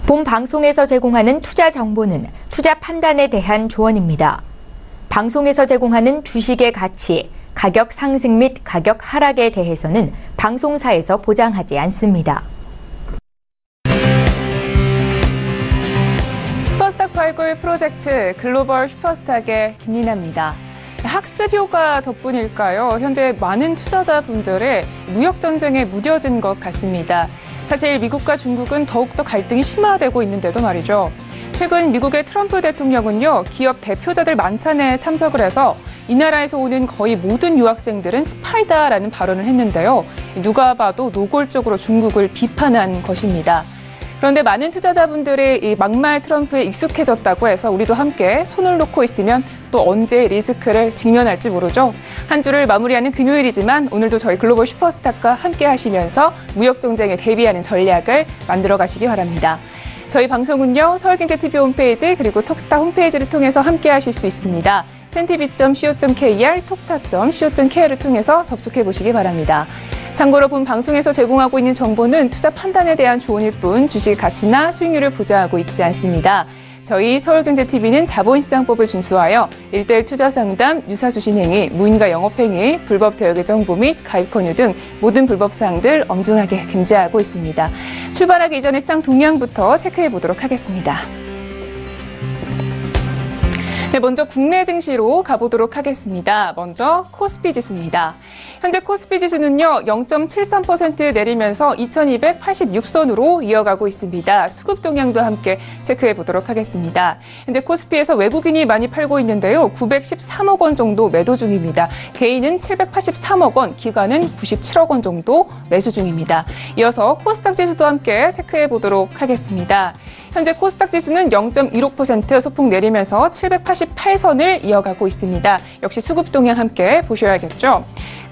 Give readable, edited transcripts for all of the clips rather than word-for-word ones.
본 방송에서 제공하는 투자 정보는 투자 판단에 대한 조언입니다. 방송에서 제공하는 주식의 가치, 가격 상승 및 가격 하락에 대해서는 방송사에서 보장하지 않습니다. 슈퍼스탁 발굴 프로젝트 글로벌 슈퍼스탁의 김리나입니다. 학습 효과 덕분일까요? 현재 많은 투자자분들의 무역 전쟁에 무뎌진 것 같습니다. 사실 미국과 중국은 더욱더 갈등이 심화되고 있는데도 말이죠. 최근 미국의 트럼프 대통령은요, 기업 대표자들 만찬에 참석을 해서 이 나라에서 오는 거의 모든 유학생들은 스파이다라는 발언을 했는데요. 누가 봐도 노골적으로 중국을 비판한 것입니다. 그런데 많은 투자자분들이 이 막말 트럼프에 익숙해졌다고 해서 우리도 함께 손을 놓고 있으면 또 언제 리스크를 직면할지 모르죠. 한 주를 마무리하는 금요일이지만 오늘도 저희 글로벌 슈퍼스탁과 함께 하시면서 무역 전쟁에 대비하는 전략을 만들어 가시기 바랍니다. 저희 방송은요, 서울경제TV 홈페이지 그리고 톡스타 홈페이지를 통해서 함께 하실 수 있습니다. cntv.co.kr, 톡스타.co.kr을 통해서 접속해 보시기 바랍니다. 참고로 본 방송에서 제공하고 있는 정보는 투자 판단에 대한 조언일 뿐 주식 가치나 수익률을 보장하고 있지 않습니다. 저희 서울경제TV는 자본시장법을 준수하여 1:1 투자상담, 유사수신행위, 무인가 영업행위, 불법 대역의 정보 및 가입 권유 등 모든 불법 사항들 엄중하게 금지하고 있습니다. 출발하기 이전의 시장 동향부터 체크해 보도록 하겠습니다. 네, 먼저 국내 증시로 가보도록 하겠습니다. 먼저 코스피 지수입니다. 현재 코스피 지수는요, 0.73% 내리면서 2286선으로 이어가고 있습니다. 수급 동향도 함께 체크해 보도록 하겠습니다. 현재 코스피에서 외국인이 많이 팔고 있는데요, 913억 원 정도 매도 중입니다. 개인은 783억 원, 기관은 97억 원 정도 매수 중입니다. 이어서 코스닥 지수도 함께 체크해 보도록 하겠습니다. 현재 코스닥 지수는 0.16% 소폭 내리면서 788선을 이어가고 있습니다. 역시 수급 동향 함께 보셔야겠죠.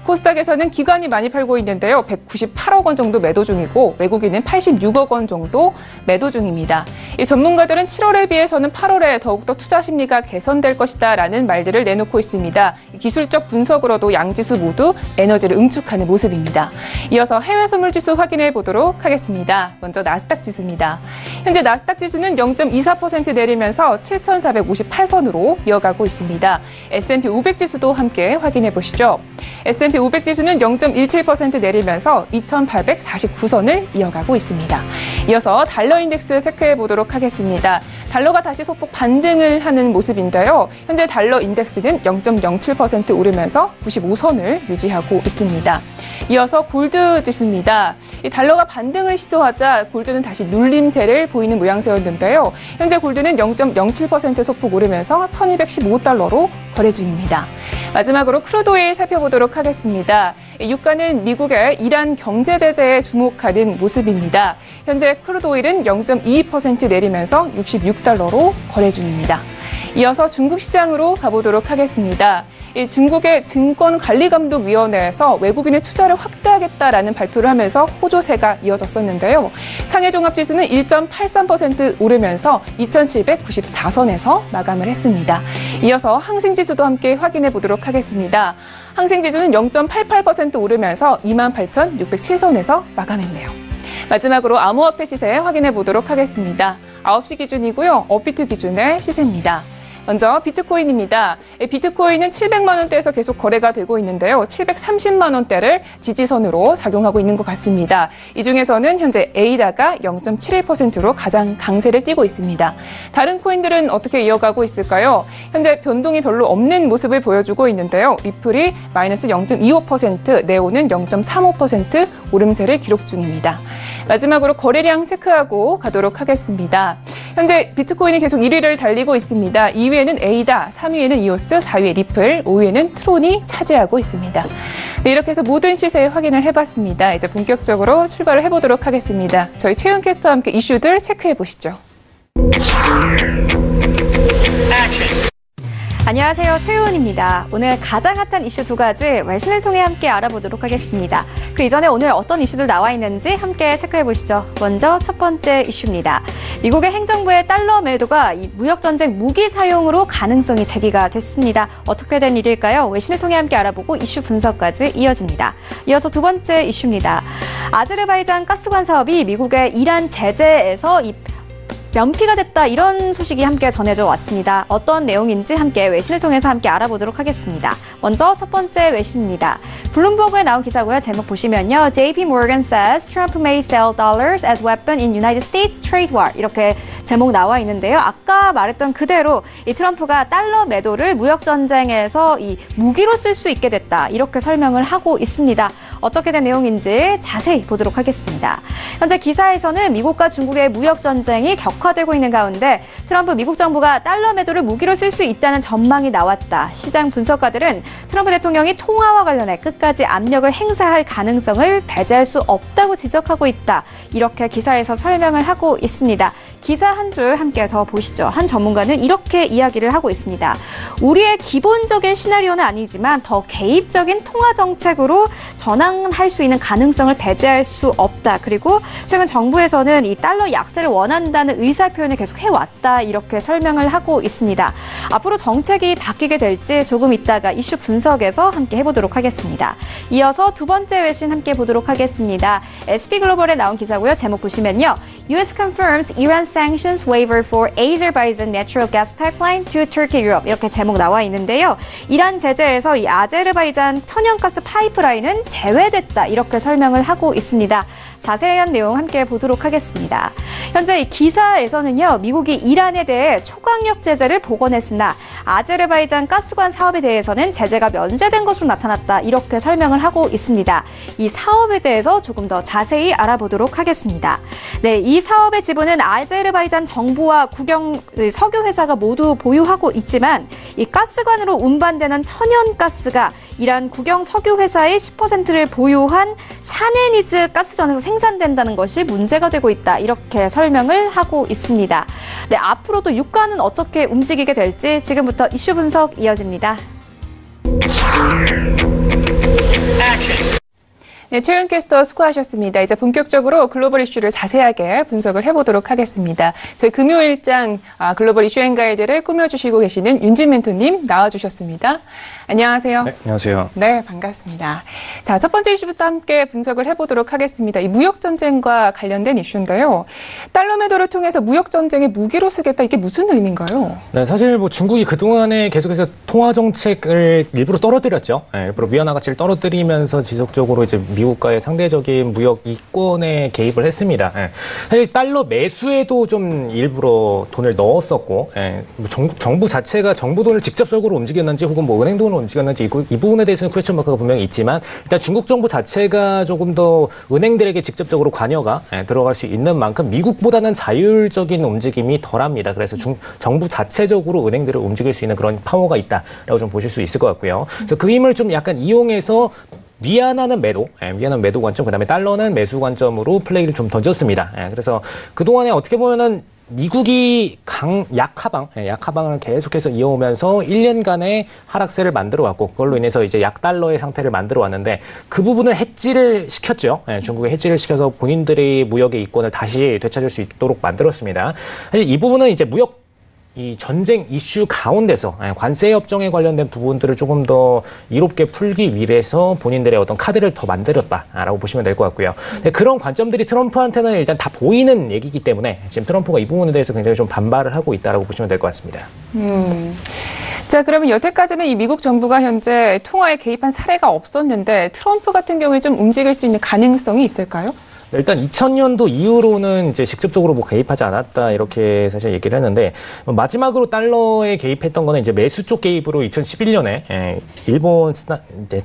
코스닥에서는 기관이 많이 팔고 있는데요. 198억 원 정도 매도 중이고 외국인은 86억 원 정도 매도 중입니다. 이 전문가들은 7월에 비해서는 8월에 더욱더 투자 심리가 개선될 것이다 라는 말들을 내놓고 있습니다. 기술적 분석으로도 양지수 모두 에너지를 응축하는 모습입니다. 이어서 해외 선물 지수 확인해 보도록 하겠습니다. 먼저 나스닥 지수입니다. 현재 나스닥 지수는 0.24% 내리면서 7,458선으로 이어가고 있습니다. S&P 500 지수도 함께 확인해 보시죠. S&P 500 지수는 0.17% 내리면서 2,849선을 이어가고 있습니다. 이어서 달러 인덱스 체크해 보도록 하겠습니다. 달러가 다시 소폭 반등을 하는 모습인데요. 현재 달러 인덱스는 0.07% 오르면서 95선을 유지하고 있습니다. 이어서 골드 지수입니다. 이 달러가 반등을 시도하자 골드는 다시 눌림세를 보이는 모양새였는데요. 현재 골드는 0.07% 소폭 오르면서 1,215달러로 거래 중입니다. 마지막으로 크루드오일 살펴보도록 하겠습니다. 유가는 미국의 이란 경제 제재에 주목하는 모습입니다. 현재 크루드오일은 0.22% 내리면서 66달러로 거래 중입니다. 이어서 중국 시장으로 가보도록 하겠습니다. 중국의 증권관리감독위원회에서 외국인의 투자를 확대하겠다라는 발표를 하면서 호조세가 이어졌었는데요. 상해 종합지수는 1.83% 오르면서 2,794선에서 마감을 했습니다. 이어서 항생지수도 함께 확인해 보도록 하겠습니다. 항생지수는 0.88% 오르면서 28,607선에서 마감했네요. 마지막으로 암호화폐 시세 확인해 보도록 하겠습니다. 9시 기준이고요. 업비트 기준의 시세입니다. 먼저 비트코인입니다. 비트코인은 700만 원대에서 계속 거래가 되고 있는데요. 730만 원대를 지지선으로 작용하고 있는 것 같습니다. 이 중에서는 현재 에이다가 0.71%로 가장 강세를 띠고 있습니다. 다른 코인들은 어떻게 이어가고 있을까요? 현재 변동이 별로 없는 모습을 보여주고 있는데요. 리플이 마이너스 0.25%, 네오는 0.35% 오름세를 기록 중입니다. 마지막으로 거래량 체크하고 가도록 하겠습니다. 현재 비트코인이 계속 1위를 달리고 있습니다. 2위에는 에이다, 3위에는 이오스, 4위에 리플, 5위에는 트론이 차지하고 있습니다. 네, 이렇게 해서 모든 시세 확인을 해봤습니다. 이제 본격적으로 출발을 해보도록 하겠습니다. 저희 최윤 캐스터와 함께 이슈들 체크해 보시죠. 안녕하세요. 최유은입니다. 오늘 가장 핫한 이슈 두 가지 외신을 통해 함께 알아보도록 하겠습니다. 그 이전에 오늘 어떤 이슈들 나와 있는지 함께 체크해 보시죠. 먼저 첫 번째 이슈입니다. 미국의 행정부의 달러 매도가 이 무역전쟁 무기 사용으로 가능성이 제기가 됐습니다. 어떻게 된 일일까요? 외신을 통해 함께 알아보고 이슈 분석까지 이어집니다. 이어서 두 번째 이슈입니다. 아제르바이잔 가스관 사업이 미국의 이란 제재에서 면피가 됐다 이런 소식이 함께 전해져 왔습니다. 어떤 내용인지 함께 외신을 통해서 함께 알아보도록 하겠습니다. 먼저 첫 번째 외신입니다. 블룸버그에 나온 기사고요. 제목 보시면요. JP Morgan says Trump may sell dollars as weapon in United States trade war. 이렇게 제목 나와 있는데요. 아까 말했던 그대로 이 트럼프가 달러 매도를 무역 전쟁에서 이 무기로 쓸 수 있게 됐다. 이렇게 설명을 하고 있습니다. 어떻게 된 내용인지 자세히 보도록 하겠습니다. 현재 기사에서는 미국과 중국의 무역 전쟁이 격화되고 있는 가운데 트럼프 미국 정부가 달러 매도를 무기로 쓸 수 있다는 전망이 나왔다. 시장 분석가들은 트럼프 대통령이 통화와 관련해 끝까지 압력을 행사할 가능성을 배제할 수 없다고 지적하고 있다. 이렇게 기사에서 설명을 하고 있습니다. 기사 한 줄 함께 더 보시죠. 한 전문가는 이렇게 이야기를 하고 있습니다. 우리의 기본적인 시나리오는 아니지만 더 개입적인 통화 정책으로 전환할 수 있는 가능성을 배제할 수 없다. 그리고 최근 정부에서는 이 달러 약세를 원한다는 의사 표현을 계속 해왔다. 이렇게 설명을 하고 있습니다. 앞으로 정책이 바뀌게 될지 조금 이따가 이슈 분석에서 함께 해보도록 하겠습니다. 이어서 두 번째 외신 함께 보도록 하겠습니다. SP글로벌에 나온 기사고요. 제목 보시면요. US confirms Iran sanctions waiver for Azerbaijan natural gas pipeline to Turkey, Europe. 이렇게 제목 나와 있는데요. 이란 제재에서 이 아제르바이잔 천연가스 파이프라인은 제외됐다. 이렇게 설명을 하고 있습니다. 자세한 내용 함께 보도록 하겠습니다. 현재 이 기사에서는요, 미국이 이란에 대해 초강력 제재를 복원했으나 아제르바이잔 가스관 사업에 대해서는 제재가 면제된 것으로 나타났다. 이렇게 설명을 하고 있습니다. 이 사업에 대해서 조금 더 자세히 알아보도록 하겠습니다. 네, 이 사업의 지분은 아제르바이잔 정부와 국영 석유 회사가 모두 보유하고 있지만 이 가스관으로 운반되는 천연가스가 이란 국영 석유 회사의 10%를 보유한 샤네니즈 가스전에서 생산된다는 것이 문제가 되고 있다. 이렇게 설명을 하고 있습니다. 네, 앞으로도 유가는 어떻게 움직이게 될지 지금부터 이슈 분석 이어집니다. 네, 최윤 캐스터 수고하셨습니다. 이제 본격적으로 글로벌 이슈를 자세하게 분석을 해보도록 하겠습니다. 저희 금요일장 글로벌 이슈 행가이드를 꾸며주시고 계시는 윤진 멘토님 나와주셨습니다. 안녕하세요. 네, 안녕하세요. 네, 반갑습니다. 자, 첫 번째 이슈부터 함께 분석을 해보도록 하겠습니다. 이 무역 전쟁과 관련된 이슈인데요. 달러 매도를 통해서 무역 전쟁에 무기로 쓰겠다, 이게 무슨 의미인가요? 네, 사실 중국이 그동안에 계속해서 통화 정책을 일부러 떨어뜨렸죠. 네, 일부러 위안화 가치를 떨어뜨리면서 지속적으로 이제 미국과의 상대적인 무역 이권에 개입을 했습니다. 네, 사실 달러 매수에도 좀 일부러 돈을 넣었었고, 네, 정부 자체가 정부 돈을 직접적으로 움직였는지 혹은 뭐 은행 돈을 움직였는지 이 부분에 대해서는 퀘스천 마크가 분명히 있지만 일단 중국 정부 자체가 조금 더 은행들에게 직접적으로 관여가 들어갈 수 있는 만큼 미국보다는 자율적인 움직임이 덜합니다. 그래서 정부 자체적으로 은행들을 움직일 수 있는 그런 파워가 있다라고 좀 보실 수 있을 것 같고요. 그래서 그 힘을 좀 약간 이용해서 위안화는 매도 관점, 그다음에 달러는 매수 관점으로 플레이를 좀 던졌습니다. 그래서 그동안에 어떻게 보면은 미국이 약하방을 계속해서 이어오면서 1년간의 하락세를 만들어 왔고, 그걸로 인해서 이제 약달러의 상태를 만들어 왔는데, 그 부분을 해지를 시켰죠. 중국이 해지를 시켜서 본인들의 무역의 이권을 다시 되찾을 수 있도록 만들었습니다. 사실 이 부분은 이제 이 전쟁 이슈 가운데서 관세 협정에 관련된 부분들을 조금 더 이롭게 풀기 위해서 본인들의 어떤 카드를 더 만들었다라고 보시면 될 것 같고요. 그런 관점들이 트럼프한테는 일단 다 보이는 얘기이기 때문에 지금 트럼프가 이 부분에 대해서 굉장히 좀 반발을 하고 있다라고 보시면 될 것 같습니다. 자, 그러면 여태까지는 이 미국 정부가 현재 통화에 개입한 사례가 없었는데 트럼프 같은 경우에 좀 움직일 수 있는 가능성이 있을까요? 일단 2000년도 이후로는 이제 직접적으로 뭐 개입하지 않았다 이렇게 사실 얘기를 했는데, 마지막으로 달러에 개입했던 거는 이제 매수 쪽 개입으로 2011년에 일본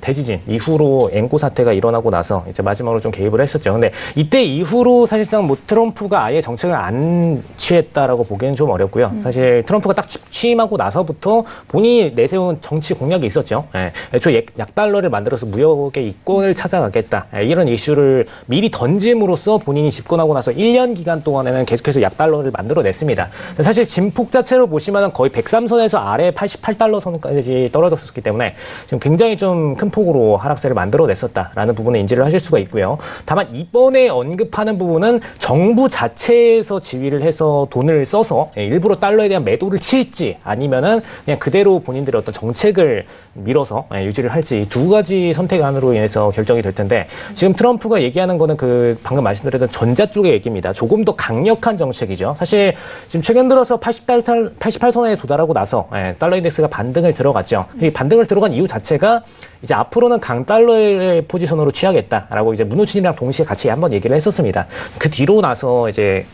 대지진 이후로 엔고 사태가 일어나고 나서 이제 마지막으로 좀 개입을 했었죠. 근데 이때 이후로 사실상 뭐 트럼프가 아예 정책을 안 취했다라고 보기에는 좀 어렵고요. 사실 트럼프가 딱 취임하고 나서부터 본인이 내세운 정치 공약이 있었죠. 애초에 약달러를 만들어서 무역의 이권을 찾아가겠다, 이런 이슈를 미리 던짐으로써 본인이 집권하고 나서 1년 기간 동안에는 계속해서 약달러를 만들어냈습니다. 사실 진폭 자체로 보시면 거의 103선에서 아래 88달러 선까지 떨어졌었기 때문에 지금 굉장히 좀 큰 폭으로 하락세를 만들어냈었다라는 부분을 인지를 하실 수가 있고요. 다만 이번에 언급하는 부분은 정부 자체에서 지휘를 해서 돈을 써서 일부러 달러에 대한 매도를 칠지, 아니면은 그냥 그대로 본인들의 어떤 정책을 밀어서 유지를 할지, 두 가지 선택안으로 인해서 결정이 될 텐데, 지금 트럼프가 얘기하는 거는 그 방금 말씀드렸던 전자 쪽의 얘기입니다. 조금 더 강력한 정책이죠. 사실 지금 최근 들어서 88선에 도달하고 나서 달러 인덱스가 반등을 들어갔죠. 이 반등을 들어간 이유 자체가 이제 앞으로는 강달러의 포지션으로 취하겠다라고 이제 문우진이랑 동시에 같이 한번 얘기를 했었습니다. 그 뒤로 나서 이제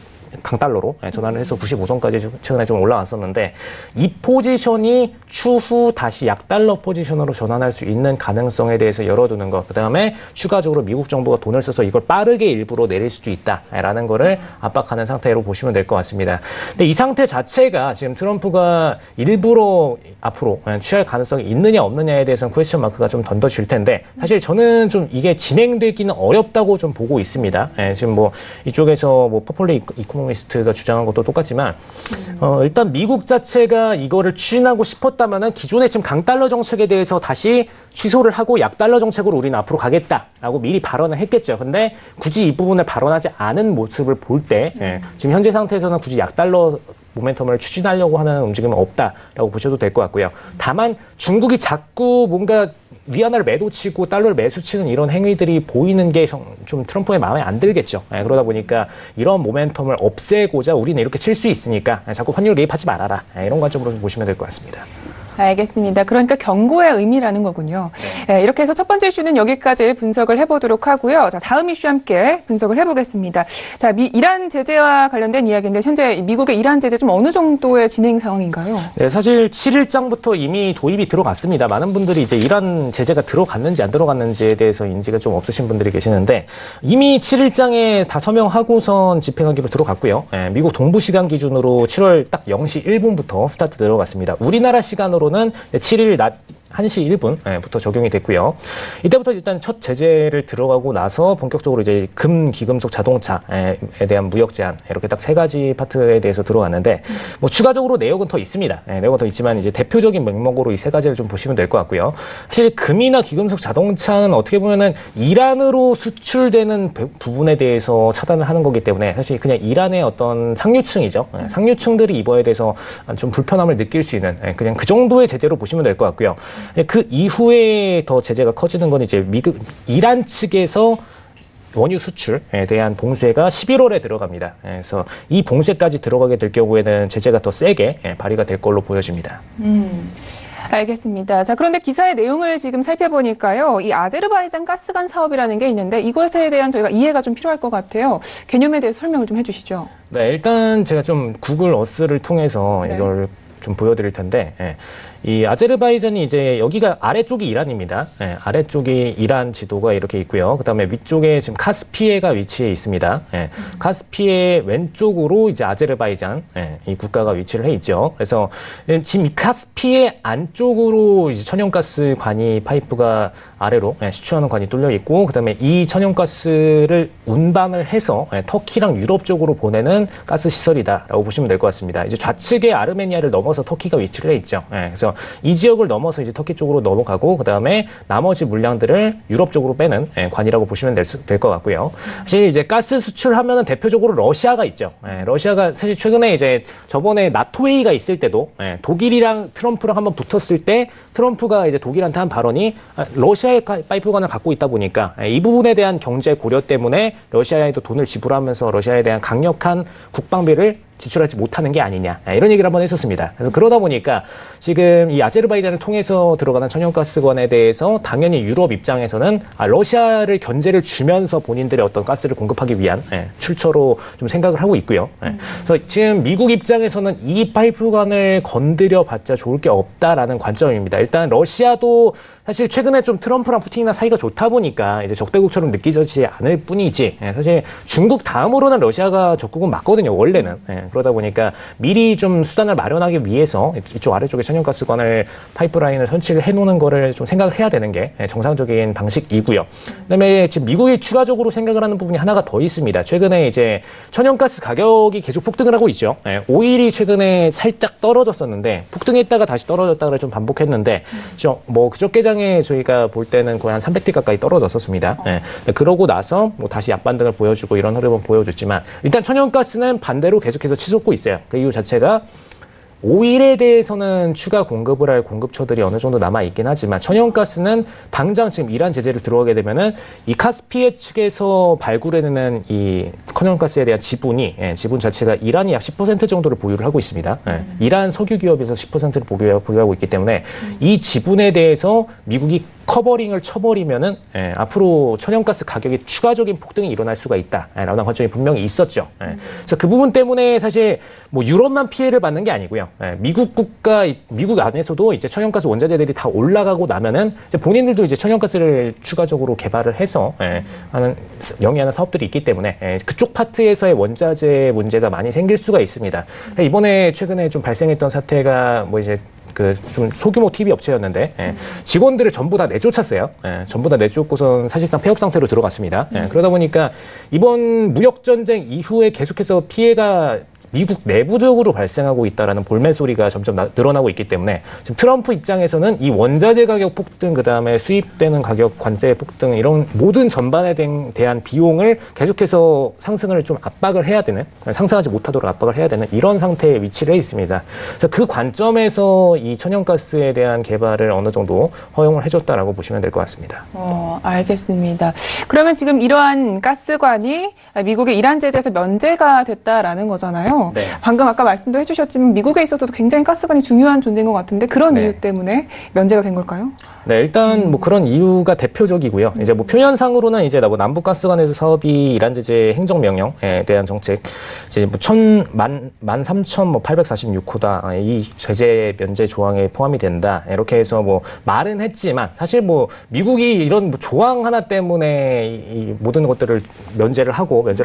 강달러로 전환을 해서 95선까지 최근에 좀 올라왔었는데 이 포지션이 추후 다시 약달러 포지션으로 전환할 수 있는 가능성에 대해서 열어두는 것, 그다음에 추가적으로 미국 정부가 돈을 써서 이걸 빠르게 일부러 내릴 수도 있다라는 거를 압박하는 상태로 보시면 될 것 같습니다. 근데 이 상태 자체가 지금 트럼프가 일부러 앞으로 취할 가능성이 있느냐 없느냐에 대해서는 퀘스천 마크가 좀 던져질 텐데 사실 저는 좀 이게 진행되기는 어렵다고 좀 보고 있습니다. 지금 뭐 이쪽에서 뭐 퍼플리 이코노미스트가 주장한 것도 똑같지만 일단 미국 자체가 이거를 추진하고 싶었다면은 기존의 지금 강달러 정책에 대해서 다시 취소를 하고 약달러 정책으로 우리는 앞으로 가겠다라고 미리 발언을 했겠죠. 근데 굳이 이 부분을 발언하지 않은 모습을 볼 때 지금 현재 상태에서는 굳이 약달러 모멘텀을 추진하려고 하는 움직임은 없다라고 보셔도 될 것 같고요. 다만 중국이 자꾸 뭔가 위안화를 매도치고 달러를 매수치는 이런 행위들이 보이는 게 좀 트럼프의 마음에 안 들겠죠. 그러다 보니까 이런 모멘텀을 없애고자 우리는 이렇게 칠 수 있으니까 자꾸 환율 개입하지 말아라. 이런 관점으로 좀 보시면 될 것 같습니다. 알겠습니다. 그러니까 경고의 의미라는 거군요. 네, 이렇게 해서 첫 번째 이슈는 여기까지 분석을 해보도록 하고요. 자, 다음 이슈 함께 분석을 해보겠습니다. 자, 이란 제재와 관련된 이야기인데 현재 미국의 이란 제재 좀 어느 정도의 진행 상황인가요? 네, 사실 7일장부터 이미 도입이 들어갔습니다. 많은 분들이 이제 이란 제재가 들어갔는지 안 들어갔는지에 대해서 인지가 좀 없으신 분들이 계시는데 이미 7일장에 다 서명하고선 집행하기로 들어갔고요. 미국 동부 시간 기준으로 7월 딱 0시 1분부터 스타트 들어갔습니다. 우리나라 시간으로 는 7일 낮 1시 1분부터 적용이 됐고요. 이때부터 일단 첫 제재를 들어가고 나서 본격적으로 이제 기금속 자동차에 대한 무역 제한 이렇게 딱 세 가지 파트에 대해서 들어갔는데 뭐 추가적으로 내용은 더 있습니다. 내용은 더 있지만 이제 대표적인 맥락으로 이 세 가지를 좀 보시면 될 것 같고요. 사실 금이나 기금속 자동차는 어떻게 보면은 이란으로 수출되는 부분에 대해서 차단을 하는 거기 때문에 사실 그냥 이란의 어떤 상류층이죠. 상류층들이 이거에 대해서 좀 불편함을 느낄 수 있는 그냥 그 정도의 제재로 보시면 될 것 같고요. 그 이후에 더 제재가 커지는 건 이제 이란 측에서 원유 수출에 대한 봉쇄가 11월에 들어갑니다. 그래서 이 봉쇄까지 들어가게 될 경우에는 제재가 더 세게 발휘가 될 걸로 보여집니다. 알겠습니다. 자, 그런데 기사의 내용을 지금 살펴보니까요. 이 아제르바이잔 가스관 사업이라는 게 있는데 이것에 대한 저희가 이해가 좀 필요할 것 같아요. 개념에 대해서 설명을 좀 해주시죠. 네, 일단 제가 좀 구글 어스를 통해서 이걸 좀 보여드릴 텐데, 이 아제르바이잔이 이제 여기가 아래쪽이 이란입니다. 아래쪽이 이란 지도가 이렇게 있고요. 그 다음에 위쪽에 지금 카스피해가 위치해 있습니다. 카스피해 왼쪽으로 이제 아제르바이잔 이 국가가 위치를 해 있죠. 그래서 지금 이 카스피해 안쪽으로 이제 천연가스 관이 파이프가 아래로 시추하는 관이 뚫려 있고, 그 다음에 이 천연가스를 운반을 해서 터키랑 유럽 쪽으로 보내는 가스 시설이다라고 보시면 될 것 같습니다. 이제 좌측에 아르메니아를 넘어서 터키가 위치를 해 있죠. 그래서 이 지역을 넘어서 이제 터키 쪽으로 넘어가고, 그 다음에 나머지 물량들을 유럽 쪽으로 빼는 관이라고 보시면 될 것 같고요. 사실 이제 가스 수출하면은 대표적으로 러시아가 있죠. 러시아가 사실 최근에 이제 저번에 나토 회의가 있을 때도 독일이랑 트럼프랑 한번 붙었을 때 트럼프가 이제 독일한테 한 발언이 러시아의 파이프관을 갖고 있다 보니까 이 부분에 대한 경제 고려 때문에 러시아에도 돈을 지불하면서 러시아에 대한 강력한 국방비를 지출하지 못하는 게 아니냐, 이런 얘기를 한번 했었습니다. 그래서 그러다 보니까 지금 이 아제르바이잔을 통해서 들어가는 천연가스관에 대해서 당연히 유럽 입장에서는 러시아를 견제를 주면서 본인들의 어떤 가스를 공급하기 위한 출처로 좀 생각을 하고 있고요. 그래서 지금 미국 입장에서는 이 파이프관을 건드려 봤자 좋을 게 없다라는 관점입니다. 일단 러시아도 사실 최근에 좀 트럼프랑 푸틴이나 사이가 좋다 보니까 이제 적대국처럼 느껴지지 않을 뿐이지, 사실 중국 다음으로는 러시아가 적국은 맞거든요, 원래는. 그러다 보니까 미리 좀 수단을 마련하기 위해서 이쪽 아래쪽에 천연가스관을 파이프라인을 설치를 해놓는 거를 좀 생각을 해야 되는 게 정상적인 방식이고요. 그다음에 지금 미국이 추가적으로 생각을 하는 부분이 하나가 더 있습니다. 최근에 이제 천연가스 가격이 계속 폭등을 하고 있죠. 오일이 최근에 살짝 떨어졌었는데 폭등했다가 다시 떨어졌다가 좀 반복했는데 뭐 그저께장에 저희가 볼 때는 거의 한 300대 가까이 떨어졌었습니다. 그러고 나서 뭐 다시 약반등을 보여주고 이런 흐름은 보여줬지만 일단 천연가스는 반대로 계속해서 치솟고 있어요. 그 이유 자체가 오일에 대해서는 추가 공급을 할 공급처들이 어느 정도 남아 있긴 하지만 천연가스는 당장 지금 이란 제재를 들어가게 되면은 이 카스피해 측에서 발굴해내는 이 천연가스에 대한 지분 자체가 이란이 약 10% 정도를 보유를 하고 있습니다. 이란 석유 기업에서 10%를 보유하고 있기 때문에 이 지분에 대해서 미국이 커버링을 쳐버리면은 앞으로 천연가스 가격이 추가적인 폭등이 일어날 수가 있다라는 관점이 분명히 있었죠. 그래서 그 부분 때문에 사실 뭐 유럽만 피해를 받는 게 아니고요. 미국 안에서도 이제 천연가스 원자재들이 다 올라가고 나면은 이제 본인들도 이제 천연가스를 추가적으로 개발을 해서 영위하는 사업들이 있기 때문에 그쪽 파트에서의 원자재 문제가 많이 생길 수가 있습니다. 이번에 최근에 좀 발생했던 사태가 뭐 이제 좀 소규모 TV 업체였는데 직원들을 전부 다 내쫓았어요. 전부 다 내쫓고선 사실상 폐업 상태로 들어갔습니다. 그러다 보니까 이번 무역 전쟁 이후에 계속해서 피해가 미국 내부적으로 발생하고 있다라는 볼멘 소리가 점점 늘어나고 있기 때문에 지금 트럼프 입장에서는 이 원자재 가격 폭등, 그 다음에 수입되는 가격 관세 폭등 이런 모든 전반에 대한 비용을 계속해서 상승을 좀 압박을 해야 되는, 상승하지 못하도록 압박을 해야 되는 이런 상태에 위치를 해 있습니다. 그래서 그 관점에서 이 천연가스에 대한 개발을 어느 정도 허용을 해줬다라고 보시면 될 것 같습니다. 알겠습니다. 그러면 지금 이러한 가스관이 미국의 이란 제재에서 면제가 됐다라는 거잖아요. 네. 방금 아까 말씀도 해주셨지만 미국에 있어서도 굉장히 가스관이 중요한 존재인 것 같은데 그런 이유 때문에 면제가 된 걸까요? 네, 일단 뭐 그런 이유가 대표적이고요. 이제 뭐 표면상으로는 이제 뭐 남북가스관에서 사업이 이란 제재 행정명령에 대한 정책, 이제 뭐 13,846호다. 이 제재 면제 조항에 포함이 된다. 이렇게 해서 뭐 말은 했지만 사실 뭐 미국이 이런 뭐 조항 하나 때문에 이 모든 것들을 면제를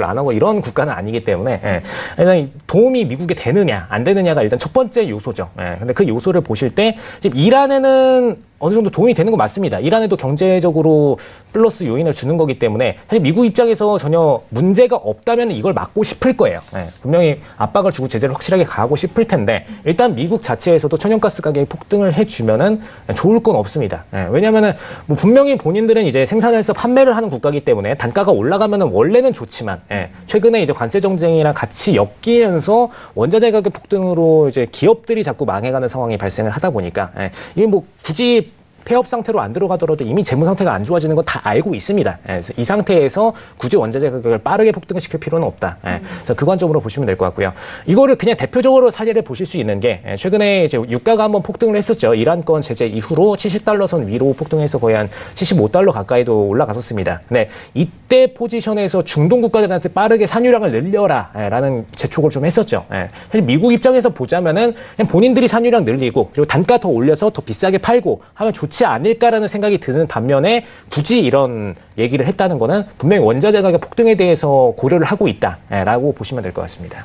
안 하고 이런 국가는 아니기 때문에 일단 도움이 미국에 되느냐 안 되느냐가 일단 첫 번째 요소죠. 근데 그 요소를 보실 때 지금 이란에는 어느 정도 도움이 되는 거 맞습니다. 이란에도 경제적으로 플러스 요인을 주는 거기 때문에 사실 미국 입장에서 전혀 문제가 없다면 이걸 막고 싶을 거예요. 분명히 압박을 주고 제재를 확실하게 가하고 싶을 텐데 일단 미국 자체에서도 천연가스 가격이 폭등을 해주면은 좋을 건 없습니다. 왜냐하면은 뭐 분명히 본인들은 이제 생산해서 판매를 하는 국가이기 때문에 단가가 올라가면은 원래는 좋지만 최근에 이제 관세 정쟁이랑 같이 엮이면서 원자재 가격 폭등으로 이제 기업들이 자꾸 망해가는 상황이 발생을 하다 보니까 이게 뭐 굳이 폐업 상태로 안 들어가더라도 이미 재무 상태가 안 좋아지는 건 다 알고 있습니다. 그래서 이 상태에서 굳이 원자재 가격을 빠르게 폭등을 시킬 필요는 없다. 그래서 그 관점으로 보시면 될 것 같고요. 이거를 그냥 대표적으로 사례를 보실 수 있는 게 최근에 이제 유가가 한번 폭등을 했었죠. 이란권 제재 이후로 70달러 선 위로 폭등해서 거의 한 75달러 가까이도 올라갔었습니다. 근데 이때 포지션에서 중동 국가들한테 빠르게 산유량을 늘려라라는 재촉을 좀 했었죠. 사실 미국 입장에서 보자면은 그냥 본인들이 산유량 늘리고 그리고 단가 더 올려서 더 비싸게 팔고 하면 좋지 않을까라는 생각이 드는 반면에 굳이 이런 얘기를 했다는 거는 분명히 원자재 가격 폭등에 대해서 고려를 하고 있다라고 보시면 될 것 같습니다.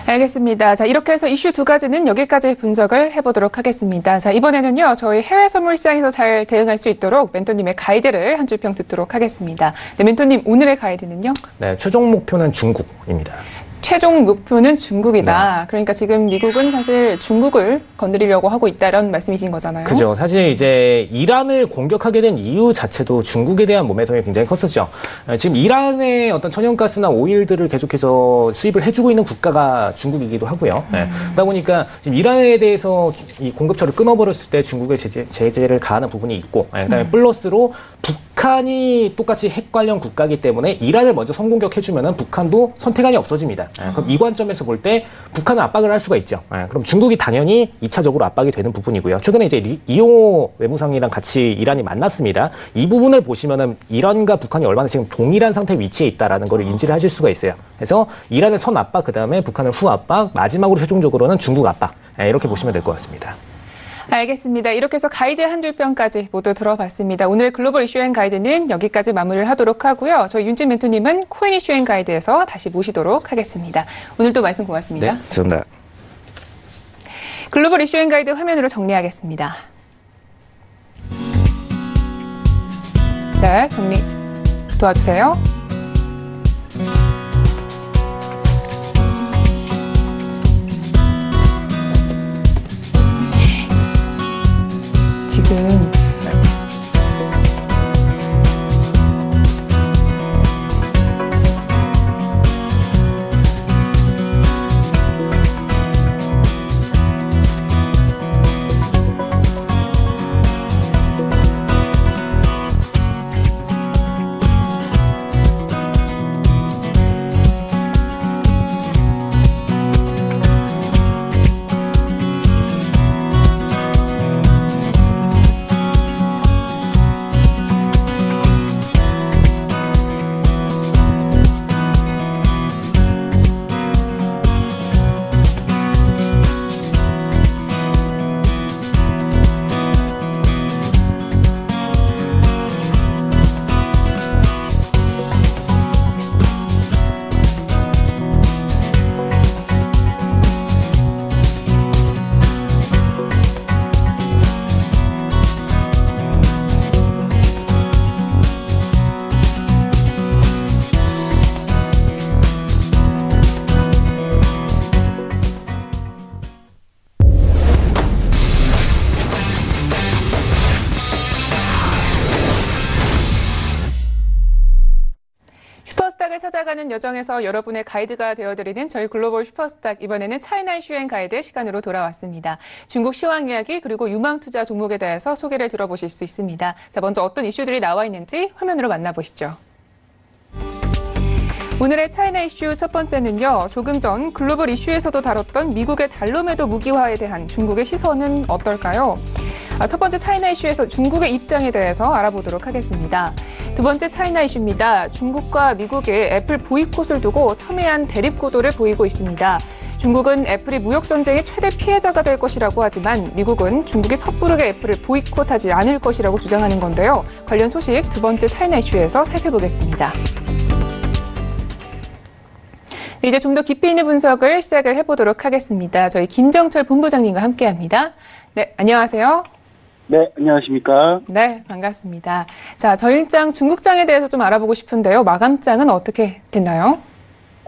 알겠습니다. 자, 이렇게 해서 이슈 두 가지는 여기까지 분석을 해보도록 하겠습니다. 자, 이번에는요, 저희 해외 선물 시장에서 잘 대응할 수 있도록 멘토님의 가이드를 한 줄 평 듣도록 하겠습니다. 네, 멘토님, 오늘의 가이드는요? 네, 최종 목표는 중국입니다. 최종 목표는 중국이다. 네. 그러니까 지금 미국은 사실 중국을 건드리려고 하고 있다 이런 말씀이신 거잖아요. 그죠. 사실 이제 이란을 공격하게 된 이유 자체도 중국에 대한 몸매통이 굉장히 컸었죠. 지금 이란의 어떤 천연가스나 오일들을 계속해서 수입을 해주고 있는 국가가 중국이기도 하고요. 그러다 보니까 지금 이란에 대해서 이 공급처를 끊어버렸을 때 중국의 제재를 가하는 부분이 있고, 그다음에 플러스로 북한이 똑같이 핵 관련 국가이기 때문에 이란을 먼저 성공격해주면은 북한도 선택안이 없어집니다. 그럼 이 관점에서 볼 때 북한은 압박을 할 수가 있죠. 그럼 중국이 당연히 2차적으로 압박이 되는 부분이고요. 최근에 이제 이용호 외무상이랑 같이 이란이 만났습니다. 이 부분을 보시면은 이란과 북한이 얼마나 지금 동일한 상태 위치에 있다라는 걸 인지를 하실 수가 있어요. 그래서 이란의 선 압박, 그 다음에 북한의 후 압박, 마지막으로 최종적으로는 중국 압박. 이렇게 보시면 될 것 같습니다. 알겠습니다. 이렇게 해서 가이드 한 줄 평까지 모두 들어봤습니다. 오늘 글로벌 이슈앤 가이드는 여기까지 마무리를 하도록 하고요. 저희 윤진 멘토님은 코인 이슈앤 가이드에서 다시 모시도록 하겠습니다. 오늘도 말씀 고맙습니다. 네, 감사합니다. 글로벌 이슈앤 가이드 화면으로 정리하겠습니다. 네, 정리 도와주세요. 지금 살아가는 여정에서 여러분의 가이드가 되어드리는 저희 글로벌 슈퍼스탁, 이번에는 차이나 이슈 앤 가이드 시간으로 돌아왔습니다. 중국 시황 이야기 그리고 유망 투자 종목에 대해서 소개를 들어보실 수 있습니다. 자, 먼저 어떤 이슈들이 나와 있는지 화면으로 만나보시죠. 오늘의 차이나 이슈 첫 번째는요. 조금 전 글로벌 이슈에서도 다뤘던 미국의 달러 매도 무기화에 대한 중국의 시선은 어떨까요? 첫 번째 차이나 이슈에서 중국의 입장에 대해서 알아보도록 하겠습니다. 두 번째 차이나 이슈입니다. 중국과 미국의 애플 보이콧을 두고 첨예한 대립구도를 보이고 있습니다. 중국은 애플이 무역 전쟁의 최대 피해자가 될 것이라고 하지만 미국은 중국이 섣부르게 애플을 보이콧하지 않을 것이라고 주장하는 건데요. 관련 소식 두 번째 차이나 이슈에서 살펴보겠습니다. 네, 이제 좀 더 깊이 있는 분석을 시작을 해보도록 하겠습니다. 저희 김정철 본부장님과 함께합니다. 네, 안녕하세요. 네, 안녕하십니까. 네, 반갑습니다. 자, 저일장 중국장에 대해서 좀 알아보고 싶은데요. 마감장은 어떻게 됐나요?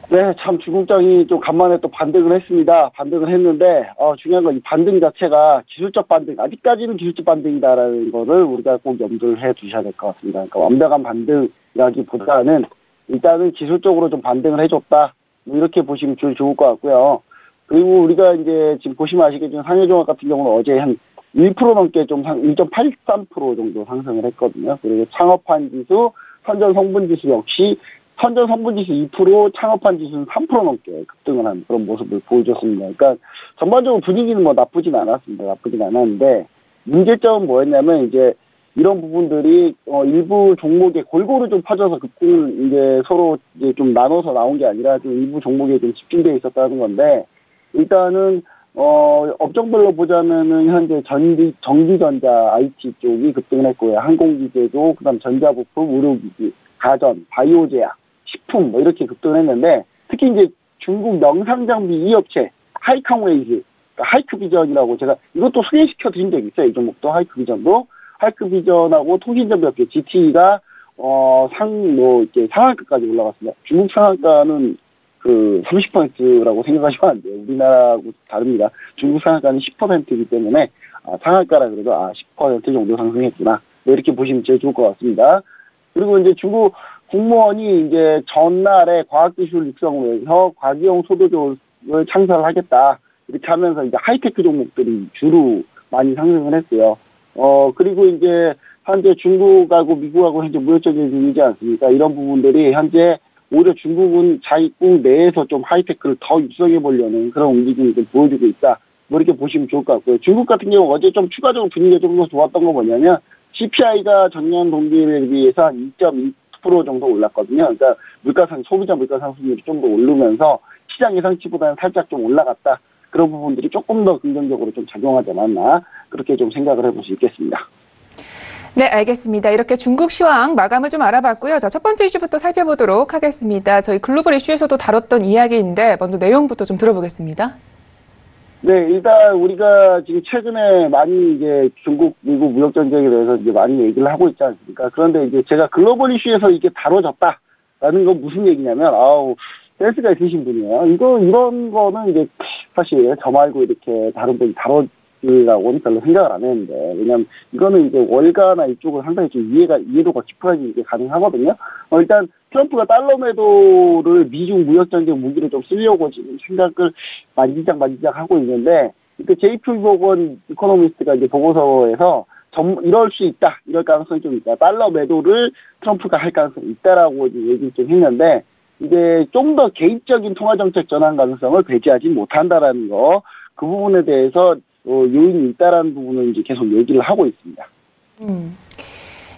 네, 참 중국장이 좀 간만에 또 반등을 했습니다. 반등을 했는데 중요한 건 이 반등 자체가 기술적 반등, 아직까지는 기술적 반등이다라는 거를 우리가 꼭 염두를 해 두셔야 될 것 같습니다. 그러니까 완벽한 반등이라기보다는 일단은 기술적으로 좀 반등을 해줬다. 뭐 이렇게 보시면 좋을 것 같고요. 그리고 우리가 이제 지금 보시면 아시겠지만 상해종합 같은 경우는 어제 한 1% 넘게 좀 1.83% 정도 상승을 했거든요. 그리고 창업한 지수, 선전 성분 지수 역시 선전 성분 지수 2%, 창업한 지수는 3% 넘게 급등을 한 그런 모습을 보여줬습니다. 그러니까 전반적으로 분위기는 뭐 나쁘진 않았습니다. 나쁘진 않았는데 문제점은 뭐였냐면 이제 이런 부분들이 일부 종목에 골고루 좀 퍼져서 급등 이제 서로 이제 좀 나눠서 나온 게 아니라 좀 일부 종목에 좀 집중되어 있었다는 건데 일단은 업종별로 보자면은 현재 전기전자 IT 쪽이 급등을 했고요. 항공기계도 그다음 전자부품, 의료기기, 가전, 바이오제약, 식품 뭐 이렇게 급등을 했는데 특히 이제 중국 명상장비 이 업체 하이캉웨이즈, 그러니까 하이크비전이라고 제가 이것도 소개시켜 드린 적이 있어요. 이 종목도 하이크비전도 하이크비전하고 통신전비업계 GT가 이렇게 상한가까지 올라갔습니다. 중국 상한가는 30%라고 생각하시면 안 돼요. 우리나라하고 다릅니다. 중국 상한가는 10%이기 때문에 상한가라 그래도 10% 정도 상승했구나. 이렇게 보시면 제일 좋을 것 같습니다. 그리고 이제 중국 국무원이 이제 전날에 과학기술 육성을 위해서 과기용 소도조를 창설을 하겠다. 이렇게 하면서 이제 하이테크 종목들이 주로 많이 상승을 했고요. 그리고 이제 현재 중국하고 미국하고 현재 무역전쟁 중이지 않습니까? 이런 부분들이 현재 오히려 중국은 자국 내에서 좀 하이테크를 더 육성해 보려는 그런 움직임을 좀 보여주고 있다. 뭐 이렇게 보시면 좋을 것 같고요. 중국 같은 경우 어제 좀 추가적으로 분위기가 좀 더 좋았던 건 뭐냐면 CPI가 전년 동기에 비해서 한 2.2% 정도 올랐거든요. 그러니까 소비자 물가 상승률이 좀 더 오르면서 시장 예상치보다는 살짝 좀 올라갔다. 그런 부분들이 조금 더 긍정적으로 좀 작용하지 않았나 그렇게 좀 생각을 해볼 수 있겠습니다. 네, 알겠습니다. 이렇게 중국 시황 마감을 좀 알아봤고요. 자, 첫 번째 이슈부터 살펴보도록 하겠습니다. 저희 글로벌 이슈에서도 다뤘던 이야기인데 먼저 내용부터 좀 들어보겠습니다. 네, 일단 우리가 지금 최근에 많이 이제 중국, 미국 무역 전쟁에 대해서 이제 많이 얘기를 하고 있지 않습니까? 그런데 이제 제가 글로벌 이슈에서 이게 다뤄졌다라는 건 무슨 얘기냐면, 센스가 있으신 분이에요. 이런 거는 이제 사실 저 말고 이렇게 다른 분이 다뤄지라고는 별로 생각을 안 했는데, 왜냐면 이거는 이제 월가나 이쪽은 상당히 좀 이해도가 깊어야지 이게 가능하거든요. 일단 트럼프가 달러 매도를 미중 무역전쟁 무기로 좀 쓰려고 지금 생각을 만지작 하고 있는데, 그 JP 모건 이코노미스트가 이제 보고서에서 이럴 수 있다, 이럴 가능성이 좀 있다. 달러 매도를 트럼프가 할 가능성이 있다라고 얘기를 좀 했는데, 이제 좀 더 개입적인 통화정책 전환 가능성을 배제하지 못한다라는 거, 그 부분에 대해서 요인이 있다라는 부분을 이제 계속 얘기를 하고 있습니다.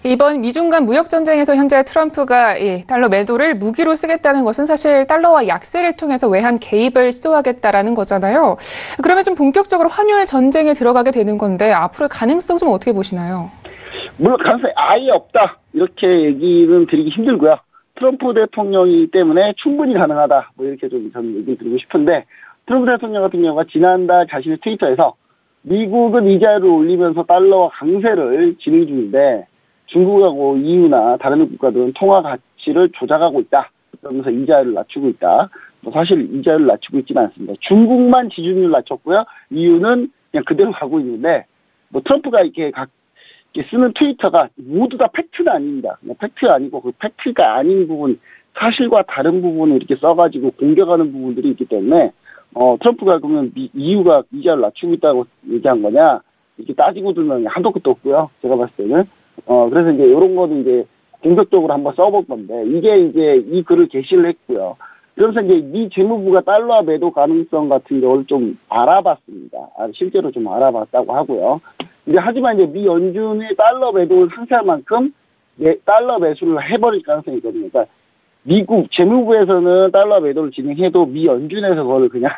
이번 미중 간 무역 전쟁에서 현재 트럼프가 달러 매도를 무기로 쓰겠다는 것은 사실 달러와 약세를 통해서 외환 개입을 시도하겠다라는 거잖아요. 그러면 좀 본격적으로 환율 전쟁에 들어가게 되는 건데 앞으로의 가능성 좀 어떻게 보시나요? 물론 가능성이 아예 없다 이렇게 얘기는 드리기 힘들고요. 트럼프 대통령이기 때문에 충분히 가능하다 뭐 이렇게 좀 저는 얘기 드리고 싶은데, 트럼프 대통령 같은 경우가 지난달 자신의 트위터에서 미국은 이자율을 올리면서 달러와 강세를 진행 중인데 중국하고 EU나 다른 국가들은 통화 가치를 조작하고 있다. 그러면서 이자율을 낮추고 있다. 사실 이자율을 낮추고 있지는 않습니다. 중국만 지준율 낮췄고요. EU는 그냥 그대로 가고 있는데, 트럼프가 이렇게 쓰는 트위터가 모두 다 팩트가 아닙니다. 팩트가 아니고 그 팩트가 아닌 부분 사실과 다른 부분을 이렇게 써가지고 공격하는 부분들이 있기 때문에 트럼프가 그러면 EU가 이자를 낮추고 있다고 얘기한 거냐 이렇게 따지고 들면 한도 끝도 없고요. 제가 봤을 때는 그래서 이제 이런 거는 이제 공격적으로 한번 써볼 건데 이게 이제 이 글을 게시를 했고요. 그래서 이제 미 재무부가 달러 매도 가능성 같은 경우를 좀 알아봤습니다. 실제로 좀 알아봤다고 하고요. 이제 하지만 이제 미 연준이 달러 매도를 상쇄할 만큼 달러 매수를 해버릴 가능성이 있거든요. 그러니까 미국 재무부에서는 달러 매도를 진행해도 미 연준에서 그걸 그냥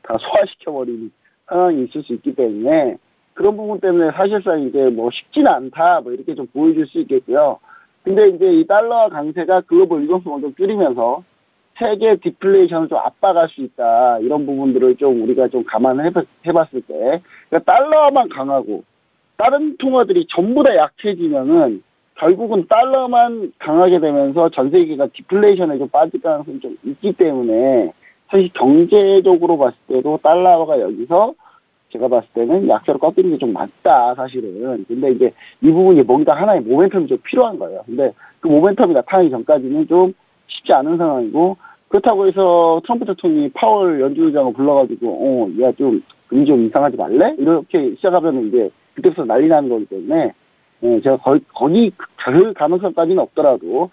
다 소화시켜버리는 상황이 있을 수 있기 때문에 그런 부분 때문에 사실상 이제 뭐 쉽지는 않다 뭐 이렇게 좀 보여줄 수 있겠고요. 근데 이제 이 달러 강세가 글로벌 유동성을 좀 줄이면서 세계 디플레이션을 좀 압박할 수 있다. 이런 부분들을 좀 우리가 좀 감안을 해봤을 때 그러니까 달러만 강하고 다른 통화들이 전부 다 약해지면은 결국은 달러만 강하게 되면서 전 세계가 디플레이션에 좀 빠질 가능성이 좀 있기 때문에 사실 경제적으로 봤을 때도 달러가 여기서 제가 봤을 때는 약세로 꺾이는 게 좀 맞다, 사실은. 근데 이제 이 부분이 뭔가 하나의 모멘텀이 좀 필요한 거예요. 근데 그 모멘텀이 나타나기 전까지는 좀 쉽지 않은 상황이고, 그렇다고 해서 트럼프 대통령이 파월 연준의장을 불러가지고, 야, 좀, 금리 좀 이상하지 말래? 이렇게 시작하면 이제 그때부터 난리 나는 거기 때문에, 제가 거기 갈 가능성까지는 없더라도,